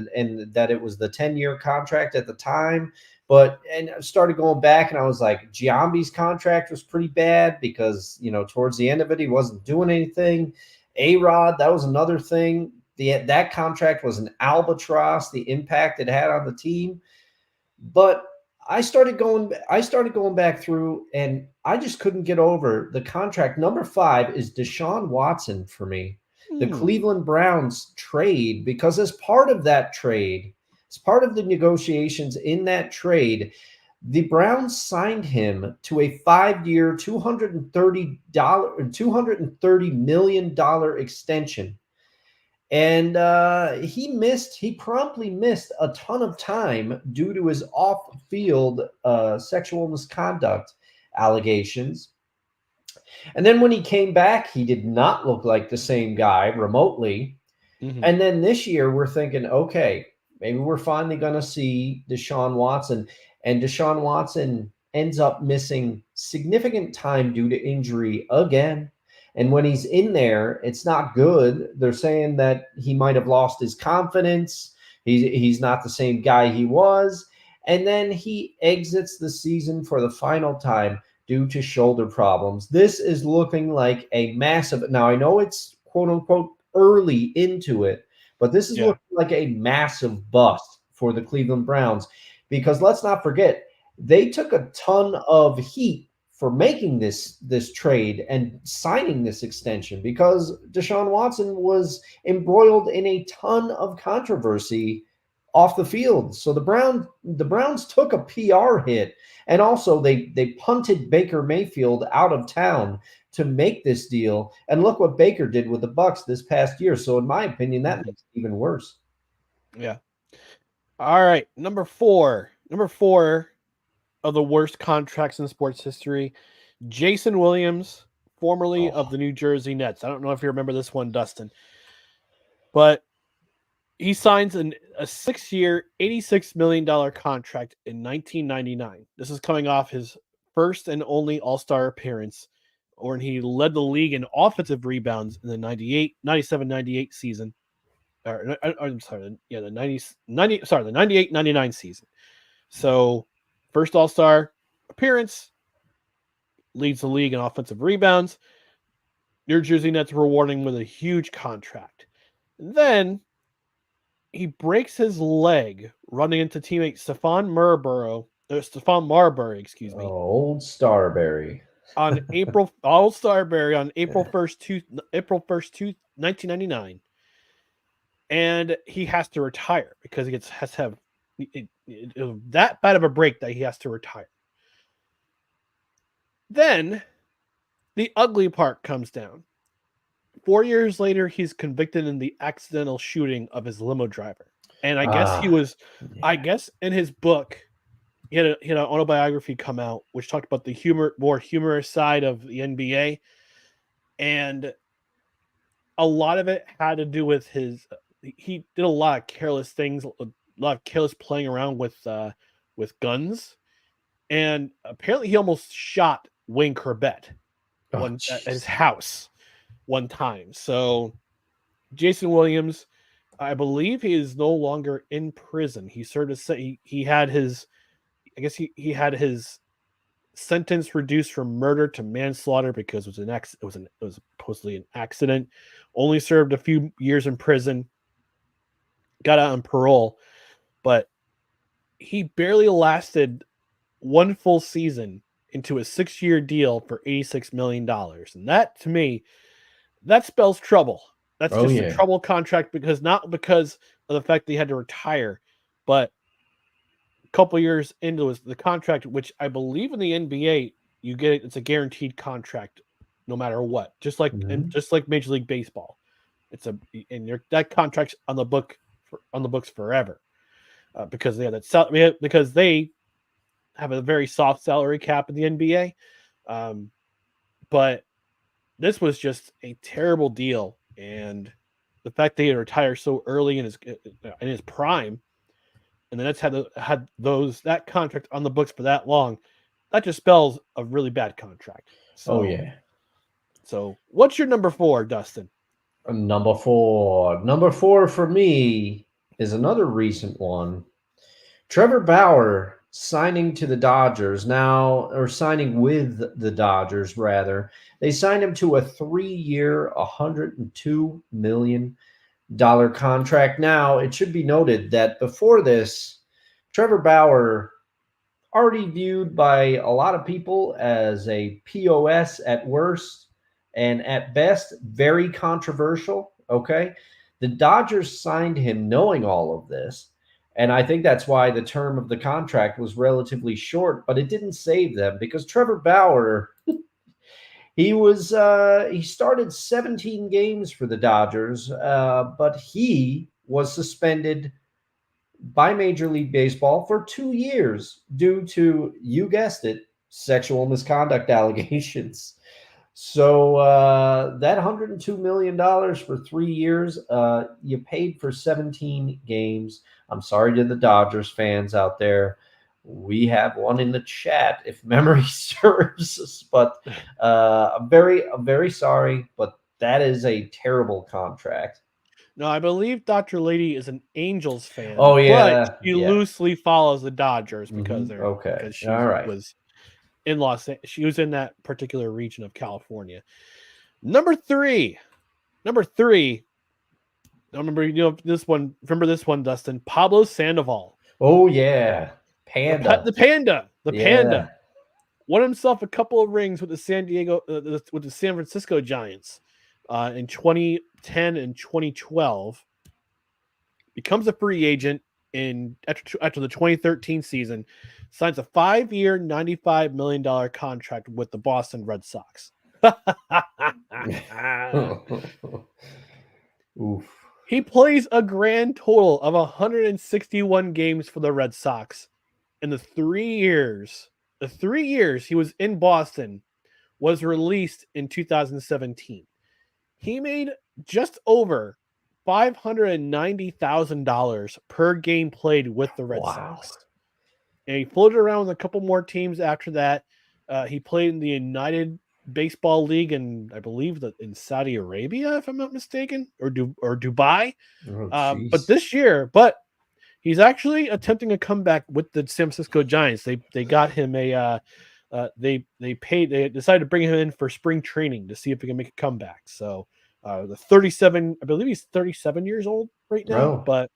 that it was the 10-year contract at the time? And I started going back, and I was like, Giambi's contract was pretty bad because, towards the end of it, he wasn't doing anything. A-Rod, that was another thing. That contract was an albatross, the impact it had on the team. But I started going back through, and I just couldn't get over the contract. Number 5 is Deshaun Watson for me. The Cleveland Browns trade, because as part of that trade, as part of the negotiations in that trade, the Browns signed him to a 5-year, $230 million extension. And he promptly missed a ton of time due to his off-field sexual misconduct allegations. And then when he came back, he did not look like the same guy remotely. Mm-hmm. And then this year we're thinking, okay, maybe we're finally going to see Deshaun Watson. And Deshaun Watson ends up missing significant time due to injury again. And when he's in there, it's not good. They're saying that he might have lost his confidence. He's not the same guy he was. And then he exits the season for the final time due to shoulder problems. This is looking like a massive – now, I know it's quote-unquote early into it, but this is looking like a massive bust for the Cleveland Browns because let's not forget, they took a ton of heat for making this trade and signing this extension because Deshaun Watson was embroiled in a ton of controversy off the field. So the Browns took a PR hit, and also they punted Baker Mayfield out of town to make this deal. And look what Baker did with the Bucs this past year. So in my opinion, that makes it even worse. Yeah. All right, number four of the worst contracts in sports history, Jason Williams, formerly of the New Jersey Nets. I don't know if you remember this one, Dustin, but he signs a 6-year, $86 million contract in 1999. This is coming off his first and only All-Star appearance or he led the league in offensive rebounds in the 97-98 season. I'm sorry, the 98-99 season. So, first All-Star appearance, leads the league in offensive rebounds. New Jersey Nets rewarding with a huge contract. Then he breaks his leg running into teammate Stephon Marbury, excuse me. Old Starberry. On April 1st, 1999. And he has to retire because he has to have that bad of a break that he has to retire. Then the ugly part comes down. 4 years later, he's convicted in the accidental shooting of his limo driver. And I guess in his book, he had an autobiography come out, which talked about the more humorous side of the NBA. And a lot of it had to do with he did a lot of careless things, a lot of careless playing around with guns. And apparently he almost shot Wayne Corbett at his house one time. So Jason Williams, I believe he is no longer in prison. He served he had his sentence reduced from murder to manslaughter because it was supposedly an accident. Only served a few years in prison. Got out on parole, but he barely lasted one full season into a 6-year deal for $86 million. And that, to me, that spells trouble. That's a trouble contract not because of the fact that he had to retire, but a couple years into the contract, which I believe in the NBA, it's a guaranteed contract no matter what, just like Major League Baseball. That contract's on the books forever because they have a very soft salary cap in the NBA. But this was just a terrible deal. And the fact that he retired so early in his prime, and the Nets had that contract on the books for that long, that just spells a really bad contract. So, So what's your number 4, Dustin? Number 4. Number 4 for me is another recent one. Trevor Bauer signing to the Dodgers signing with the Dodgers, rather. They signed him to a 3-year, $102 million contract. Now, it should be noted that before this, Trevor Bauer, already viewed by a lot of people as a POS at worst, and at best, very controversial, okay? The Dodgers signed him knowing all of this, and I think that's why the term of the contract was relatively short, but it didn't save them because Trevor Bauer, he started 17 games for the Dodgers, but he was suspended by Major League Baseball for 2 years due to, you guessed it, sexual misconduct allegations. So that $102 million for 3 years, you paid for 17 games. I'm sorry to the Dodgers fans out there. We have one in the chat if memory serves us, but I'm very sorry, but that is a terrible contract. No, I believe Dr. Lady is an Angels fan. Oh, yeah. But she loosely follows the Dodgers because she was she was in that particular region of California. Number three. I remember this one. Remember this one, Dustin? Pablo Sandoval. Oh yeah, Panda. The Panda. Won himself a couple of rings with the San Francisco Giants in 2010 and 2012. Becomes a free agent after the 2013 season. Signs a 5-year, $95 million contract with the Boston Red Sox. Oof. He plays a grand total of 161 games for the Red Sox. In the 3 years he was in Boston, was released in 2017. He made just over $590,000 per game played with the Red Sox. And he floated around with a couple more teams after that. He played in the United baseball league in, I believe, that in Saudi Arabia, if I'm not mistaken, or Dubai. Oh, But this year, he's actually attempting a comeback with the San Francisco Giants. They got him they decided to bring him in for spring training to see if he can make a comeback. So the 37, I believe he's 37 years old right now, Oh.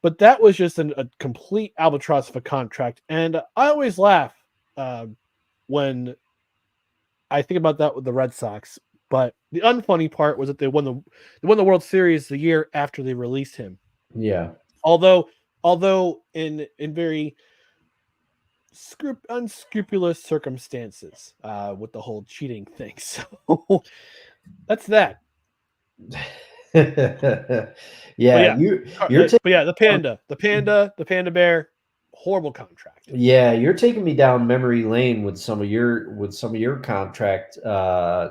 but that was just a complete albatross of a contract. And I always laugh when I think about that with the Red Sox. But the unfunny part was that they won the World Series the year after they released him. Yeah. Although in very unscrupulous circumstances with the whole cheating thing. So that's that. Yeah, you're taking, but yeah, the panda bear, horrible contract. yeah, you're taking me down memory lane with some of your contract because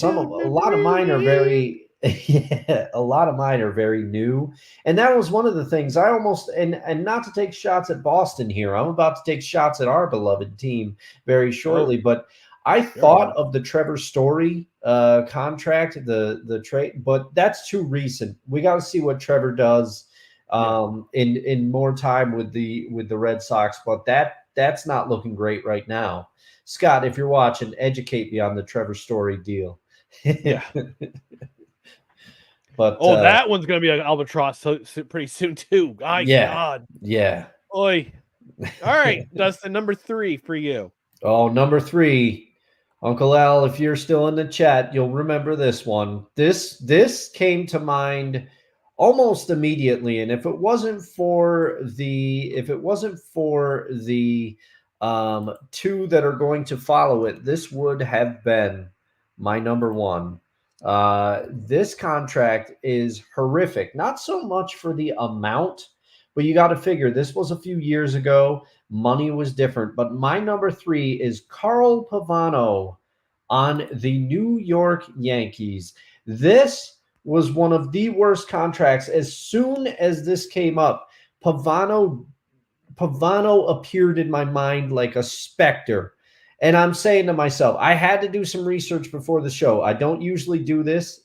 a lot of mine are very yeah, a lot of mine are very new. And that was one of the things I almost and not to take shots at Boston here. I'm about to take shots at our beloved team very shortly, but I thought of the Trevor Story contract, the trade, but that's too recent. We got to see what Trevor does in more time with the Red Sox, but that's not looking great right now. Scott, if you're watching, educate me on the Trevor Story deal. Yeah. But that one's going to be an albatross pretty soon too. God. Yeah. Oi. All right, Dustin, number 3 for you. Oh, number 3. Uncle Al, if you're still in the chat, you'll remember this one. This came to mind almost immediately, and if it wasn't for the two that are going to follow it, this would have been my number 1. This contract is horrific, not so much for the amount, but you got to figure this was a few years ago. Money was different. But my number 3 is Carl Pavano on the New York Yankees. This was one of the worst contracts. As soon as this came up, Pavano appeared in my mind like a specter. And I'm saying to myself, I had to do some research before the show. I don't usually do this,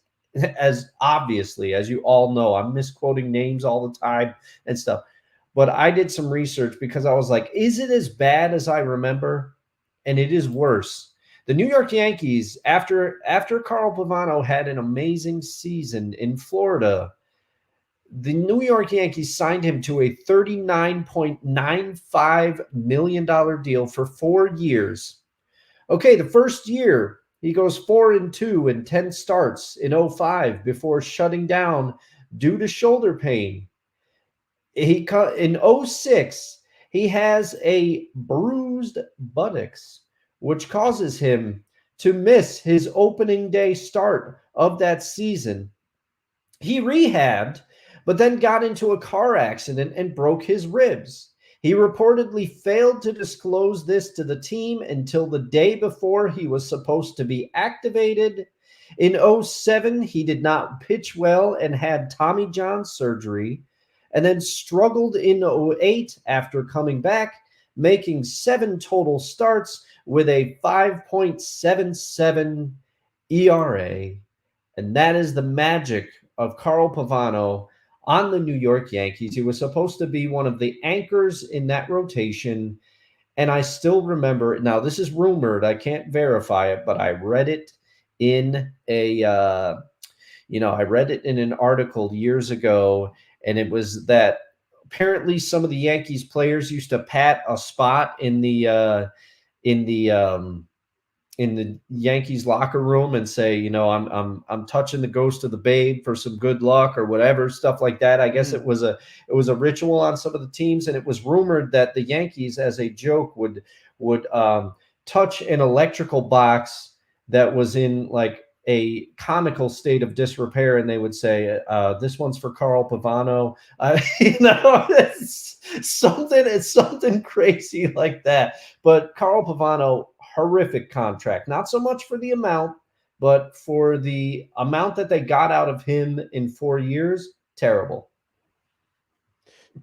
as obviously, as you all know, I'm misquoting names all the time and stuff. But I did some research because I was like, is it as bad as I remember? And it is worse. The New York Yankees, after Carl Pavano had an amazing season in Florida, the New York Yankees signed him to a $39.95 million deal for 4 years. Okay, the first year, he goes 4-2 in 10 starts in 2005 before shutting down due to shoulder pain. In 2006, he has a bruised buttocks, which causes him to miss his opening day start of that season. He rehabbed, but then got into a car accident and broke his ribs. He reportedly failed to disclose this to the team until the day before he was supposed to be activated. In 2007, he did not pitch well and had Tommy John surgery, and then struggled in 2008 after coming back, making 7 total starts with a 5.77 ERA. And that is the magic of Carl Pavano on the New York Yankees. He was supposed to be one of the anchors in that rotation. And I still remember, now this is rumored, I can't verify it, but I read it in I read it in an article years ago, and it was that apparently some of the Yankees players used to pat a spot in the Yankees locker room and say, I'm touching the ghost of the babe for some good luck or whatever, stuff like that. I guess it was a ritual on some of the teams, and it was rumored that the Yankees, as a joke, would touch an electrical box that was in like a comical state of disrepair, and they would say, "This one's for Carl Pavano." It's something crazy like that. But Carl Pavano, horrific contract. Not so much for the amount, but for the amount that they got out of him in 4 years, terrible.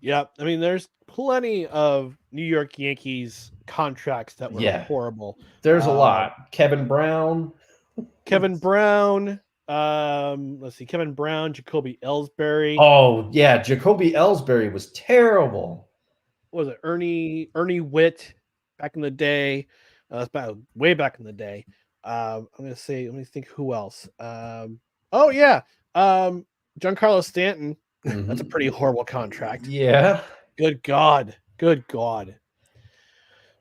Yeah, I mean, there's plenty of New York Yankees contracts that were Yeah. horrible. There's a lot. Kevin Brown. Let's see, Kevin Brown, Jacoby Ellsbury. Oh, yeah. Jacoby Ellsbury was terrible. What was it? Ernie Witt back in the day. That's way back in the day. I'm going to say, let me think who else. Giancarlo Stanton. That's a pretty horrible contract. Yeah. Good God.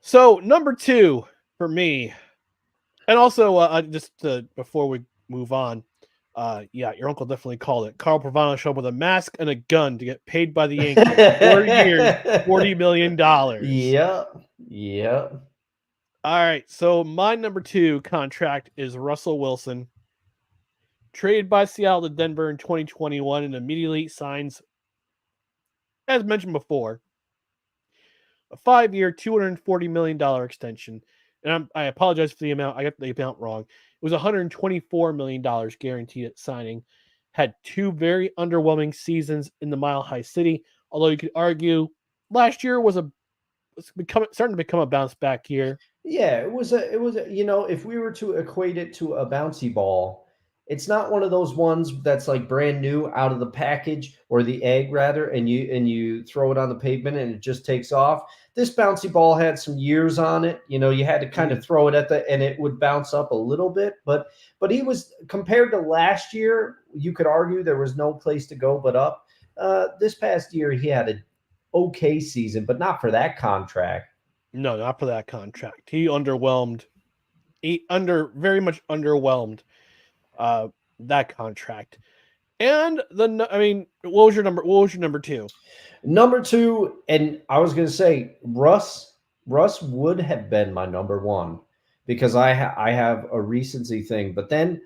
So number 2 for me, and also before we move on, your uncle definitely called it. Carl Provano showed up with a mask and a gun to get paid by the Yankees. 4 years, $40 million. Yep. All right, so my number 2 contract is Russell Wilson. Traded by Seattle to Denver in 2021 and immediately signs, as mentioned before, a 5-year, $240 million extension. And I apologize for the amount. I got the amount wrong. It was $124 million guaranteed at signing. Had 2 very underwhelming seasons in the Mile High City. Although you could argue last year was starting to become a bounce back year. Yeah, it was a, if we were to equate it to a bouncy ball, it's not one of those ones that's like brand new out of the package, or the egg rather, and you throw it on the pavement and it just takes off. This bouncy ball had some years on it. You had to kind of throw it and it would bounce up a little bit, but he was, compared to last year, you could argue there was no place to go but up. This past year he had an okay season, but not for that contract. No, not for that contract. He underwhelmed. Very much underwhelmed that contract. And what was your number 2? Number 2, and I was going to say Russ would have been my number 1 because I have a recency thing, but then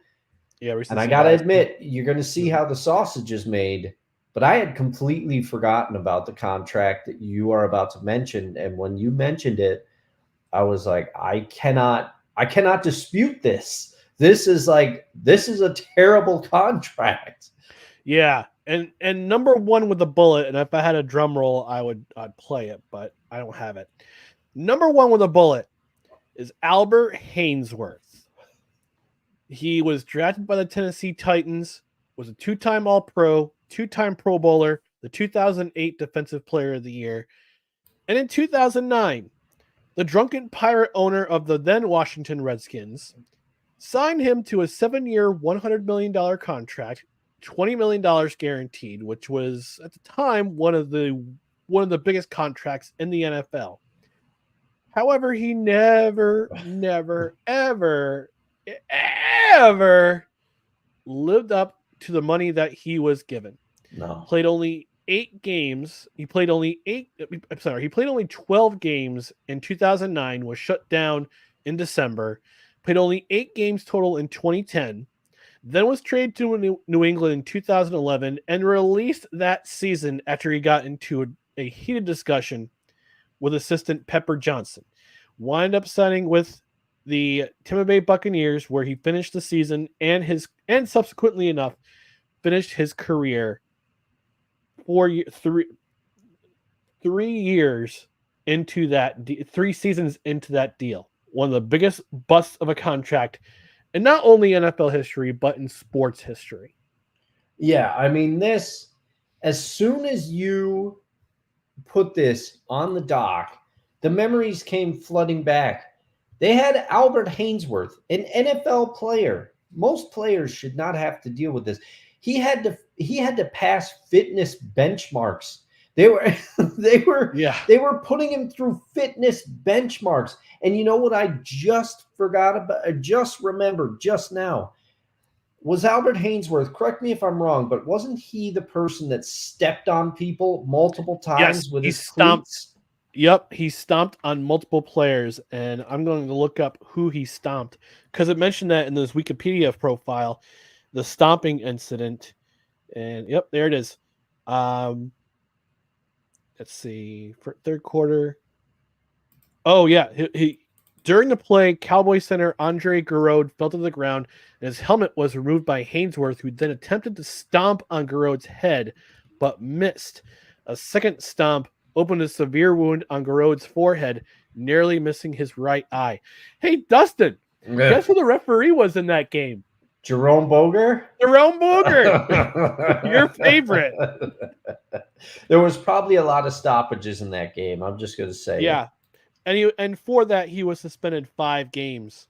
and I got to admit, you're going to see how the sausage is made. But I had completely forgotten about the contract that you are about to mention. And when you mentioned it, I was like, I cannot dispute this. This is a terrible contract. Yeah. And number 1 with a bullet, and if I had a drum roll, I'd play it, but I don't have it. Number 1 with a bullet is Albert Haynesworth. He was drafted by the Tennessee Titans, was a 2-time All-Pro, 2-time Pro Bowler, the 2008 Defensive Player of the Year. And in 2009, the drunken pirate owner of the then Washington Redskins signed him to a 7-year, $100 million contract, $20 million guaranteed, which was at the time one of the biggest contracts in the NFL. However, he never, ever lived up to the money that he was given. No. Played only 8 games. He played only 12 games in 2009, was shut down in December. Played only 8 games total in 2010. Then was traded to New England in 2011 and released that season after he got into a heated discussion with assistant Pepper Johnson. Wind up signing with the Tampa Bay Buccaneers, where he finished the season and subsequently enough finished his career 3 years into that 3 seasons into that deal. One of the biggest busts of a contract in not only NFL history but in sports history. Yeah, I mean, this, as soon as you put this on the dock, the memories came flooding back. They had Albert Haynesworth, an NFL player. Most players should not have to deal with this. He had to pass fitness benchmarks. They were putting him through fitness benchmarks. And you know what I just forgot about? I just remembered just now was Albert Haynesworth. Correct me if I'm wrong, but wasn't he the person that stepped on people multiple times with his cleats? Yep, he stomped on multiple players, and I'm going to look up who he stomped because it mentioned that in this Wikipedia profile, the stomping incident. And yep, there it is. Let's see, for third quarter. Oh yeah, he during the play, Cowboy center Andre Garrod fell to the ground, and his helmet was removed by Haynesworth, who then attempted to stomp on Garrod's head, but missed. A second stomp opened a severe wound on Garrod's forehead, nearly missing his right eye. Hey, Dustin, guess who the referee was in that game? Jerome Boger? Jerome Boger, your favorite. There was probably a lot of stoppages in that game. I'm just going to say. Yeah. And for that, he was suspended 5 games.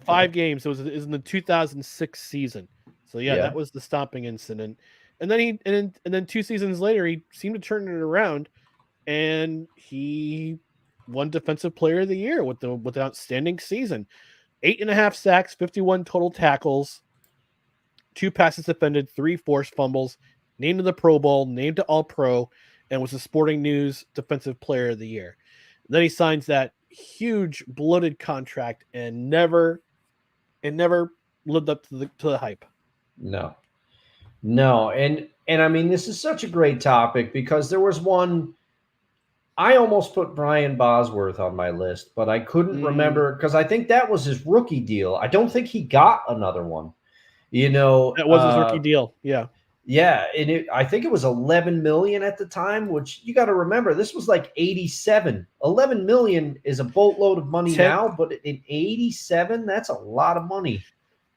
5 games. It was in the 2006 season. So yeah, that was the stomping incident. And then and then 2 seasons later, he seemed to turn it around, and he won Defensive Player of the Year with an outstanding season. 8.5 sacks, 51 total tackles, 2 passes defended, 3 forced fumbles, named to the Pro Bowl, named to All-Pro, and was the Sporting News Defensive Player of the Year. And then he signs that huge bloated contract and never lived up to the hype. No. And I mean, this is such a great topic because there was one. I almost put Brian Bosworth on my list, but I couldn't remember because I think that was his rookie deal. I don't think he got another one. That was his rookie deal. Yeah. Yeah, and I think it was $11 million at the time, which you got to remember, this was like 87. $11 million is a boatload of money now, but in 87, that's a lot of money.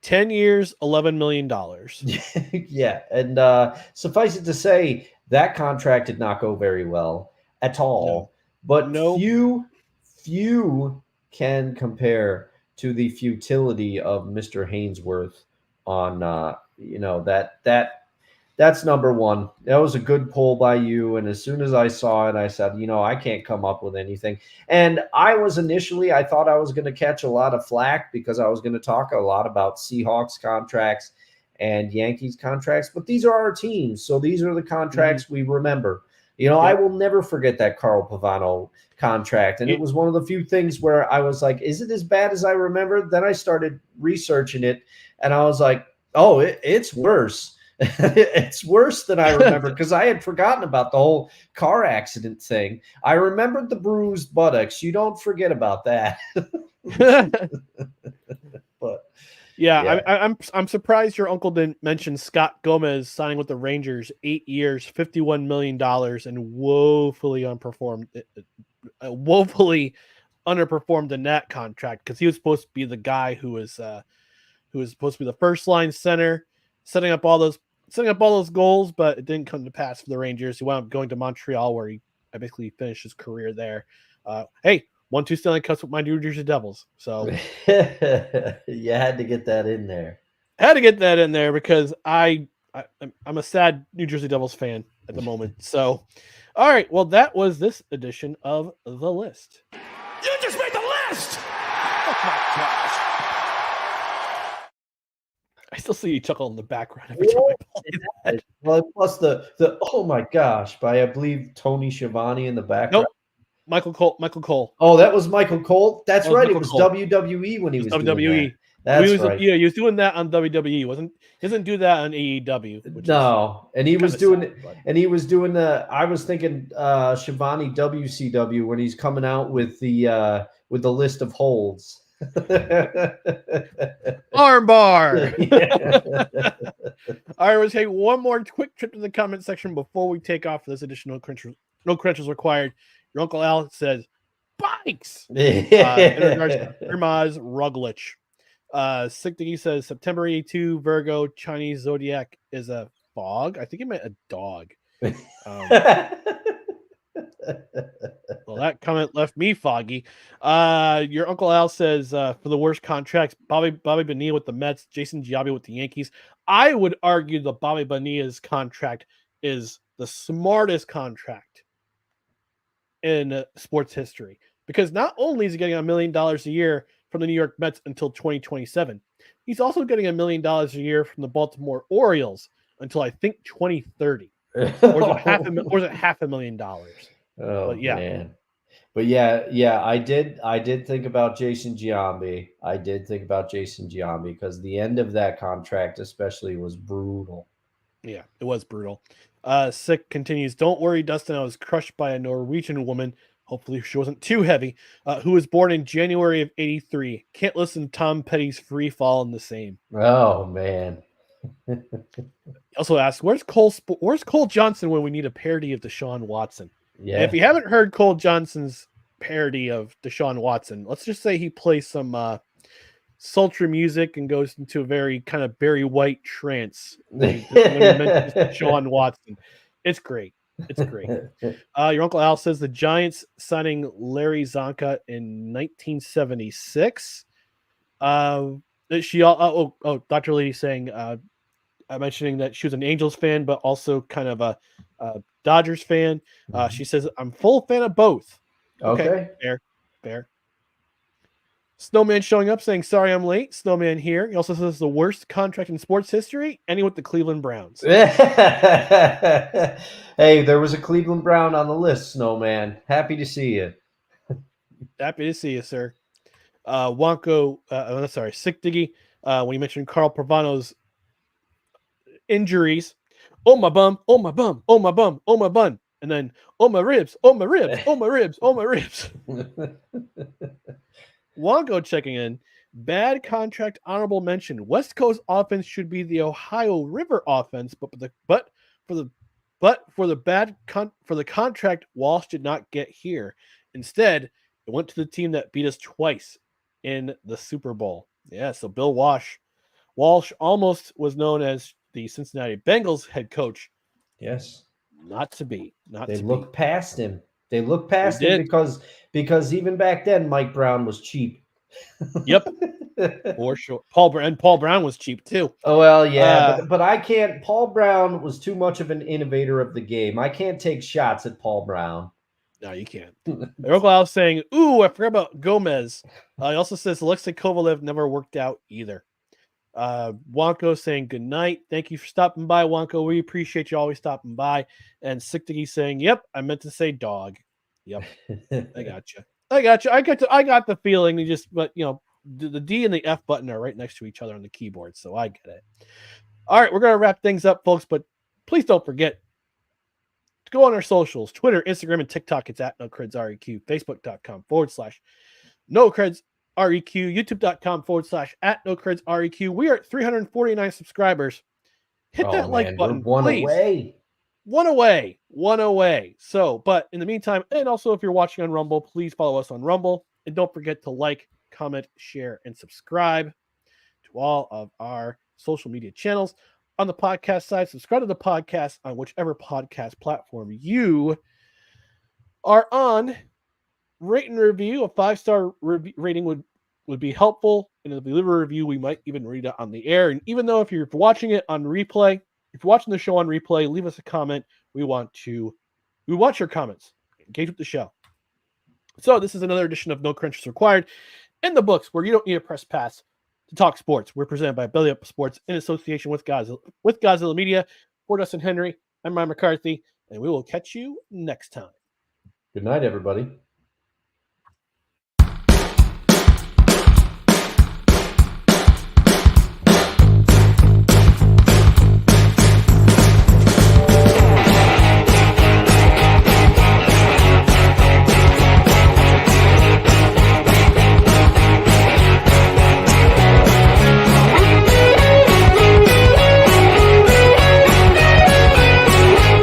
10 years, $11 million. Yeah, and suffice it to say, that contract did not go very well at all. But few can compare to the futility of Mr. Hainsworth on that's number one. That was a good poll by you. And as soon as I saw it, I said, I can't come up with anything. And I thought I was going to catch a lot of flack because I was going to talk a lot about Seahawks contracts and Yankees contracts. But these are our teams. So these are the contracts we remember. I will never forget that Carl Pavano contract. And it was one of the few things where I was like, is it as bad as I remember? Then I started researching it. And I was like, oh, it's worse. It's worse than I remember because I had forgotten about the whole car accident thing. I remembered the bruised buttocks. You don't forget about that. But I'm surprised your uncle didn't mention Scott Gomez signing with the Rangers, 8 years, $51 million, and woefully underperformed in that contract because he was supposed to be the guy who was supposed to be the first line center, setting up all those goals, but it didn't come to pass for the Rangers. He wound up going to Montreal, where he basically finished his career there. Hey, 1-2 Stanley Cups with my New Jersey Devils. So you had to get that in there. I had to get that in there because I'm a sad New Jersey Devils fan at the moment. So, all right. Well, that was this edition of The List. You just made the list! Oh, my gosh. I still see you chuckle in the background every time I play that. Well, plus the oh my gosh by I believe Tony Schiavone in the background. Nope. Michael Cole. Oh, that was Michael Cole. That's right. Michael It was Cole. WWE when he was WWE. doing that. That's right. Yeah, he was doing that on WWE. He doesn't do that on AEW. No, and he was doing sad, but... and he was doing the. I was thinking Schiavone WCW when he's coming out with the list of holds. Armbar. All right, let's take one more quick trip to the comment section before we take off for this edition. No credentials required. Your Uncle Al says bikes. In regards to Hermaz Roglic. Sick Diggy says September 82 Virgo Chinese zodiac is a fog. I think he meant a dog. Well, that comment left me foggy. Your Uncle Al says for the worst contracts, Bobby Bonilla with the Mets, Jason Giambi with the Yankees. I would argue the Bobby Bonilla's contract is the smartest contract in sports history because not only is he getting $1 million a year from the New York Mets until 2027, he's also getting $1 million a year from the Baltimore Orioles until I think 2030. Or is it $500,000? Oh, but yeah. Man. But yeah, I did think about Jason Giambi. Because the end of that contract especially was brutal. Yeah, it was brutal. Sick continues, don't worry, Dustin, I was crushed by a Norwegian woman, hopefully she wasn't too heavy, who was born in January of 83. Can't listen to Tom Petty's Free Fall in the same. Oh, man. Also asked, where's Cole Johnson when we need a parody of Deshaun Watson? Yeah. And if you haven't heard Cole Johnson's parody of Deshaun Watson. Let's just say he plays some sultry music and goes into a very kind of Barry White trance when he mentions Deshaun Watson. It's great. It's great. Your Uncle Al says the Giants signing Larry Zonka in 1976. Dr. Lady saying mentioning that she was an Angels fan, but also kind of a Dodgers fan. She says, I'm full fan of both. Okay. Fair. Snowman showing up saying, sorry I'm late. Snowman here. He also says the worst contract in sports history, ending with the Cleveland Browns. Hey, there was a Cleveland Brown on the list, Snowman. Happy to see you. Happy to see you, sir. Sick Diggy, when you mentioned Carl Pavano's injuries. Oh my bum, oh my bum, oh my bum, oh my bun. And then, oh my ribs, oh my ribs, oh my ribs, oh my ribs. Wonko checking in. Bad contract, honorable mention. West Coast offense should be the Ohio River offense, but for the contract, Walsh did not get here. Instead, it went to the team that beat us twice in the Super Bowl. Yeah, so Bill Walsh almost was known as the Cincinnati Bengals head coach. Yes. Not to be. They look past him. They look past him because even back then, Mike Brown was cheap. Yep, for sure. Paul Brown was cheap too. Oh well, yeah, but I can't. Paul Brown was too much of an innovator of the game. I can't take shots at Paul Brown. No, you can't. Erglau saying, "Ooh, I forgot about Gomez." He also says Alexei Kovalev never worked out either. Wonko saying good night. Thank you for stopping by, Wonko. We appreciate you always stopping by. And Siktigi saying, "Yep, I meant to say dog." Yep, I got you. I got the feeling. But the D and the F button are right next to each other on the keyboard, so I get it. All right, we're gonna wrap things up, folks. But please don't forget to go on our socials: Twitter, Instagram, and TikTok. It's at NoCredsREQ. Facebook.com/NoCredsREQ. YouTube.com/@NoCredsREQ. We are at 349 subscribers. Hit that like button, please. One away. So, but in the meantime, and also if you're watching on Rumble, please follow us on Rumble. And don't forget to like, comment, share, and subscribe to all of our social media channels. On the podcast side, subscribe to the podcast on whichever podcast platform you are on. Rate and review. A 5-star rating would be helpful. And if you leave a review, we might even read it on the air. And even though if you're watching it on replay, if you're watching the show on replay, leave us a comment. We want your comments. Engage with the show. So this is another edition of No Credentials Required in the books, where you don't need a press pass to talk sports. We're presented by Belly Up Sports in association with Gozilla Media. For Dustin Henry, I'm Ryan McCarthy, and we will catch you next time. Good night, everybody.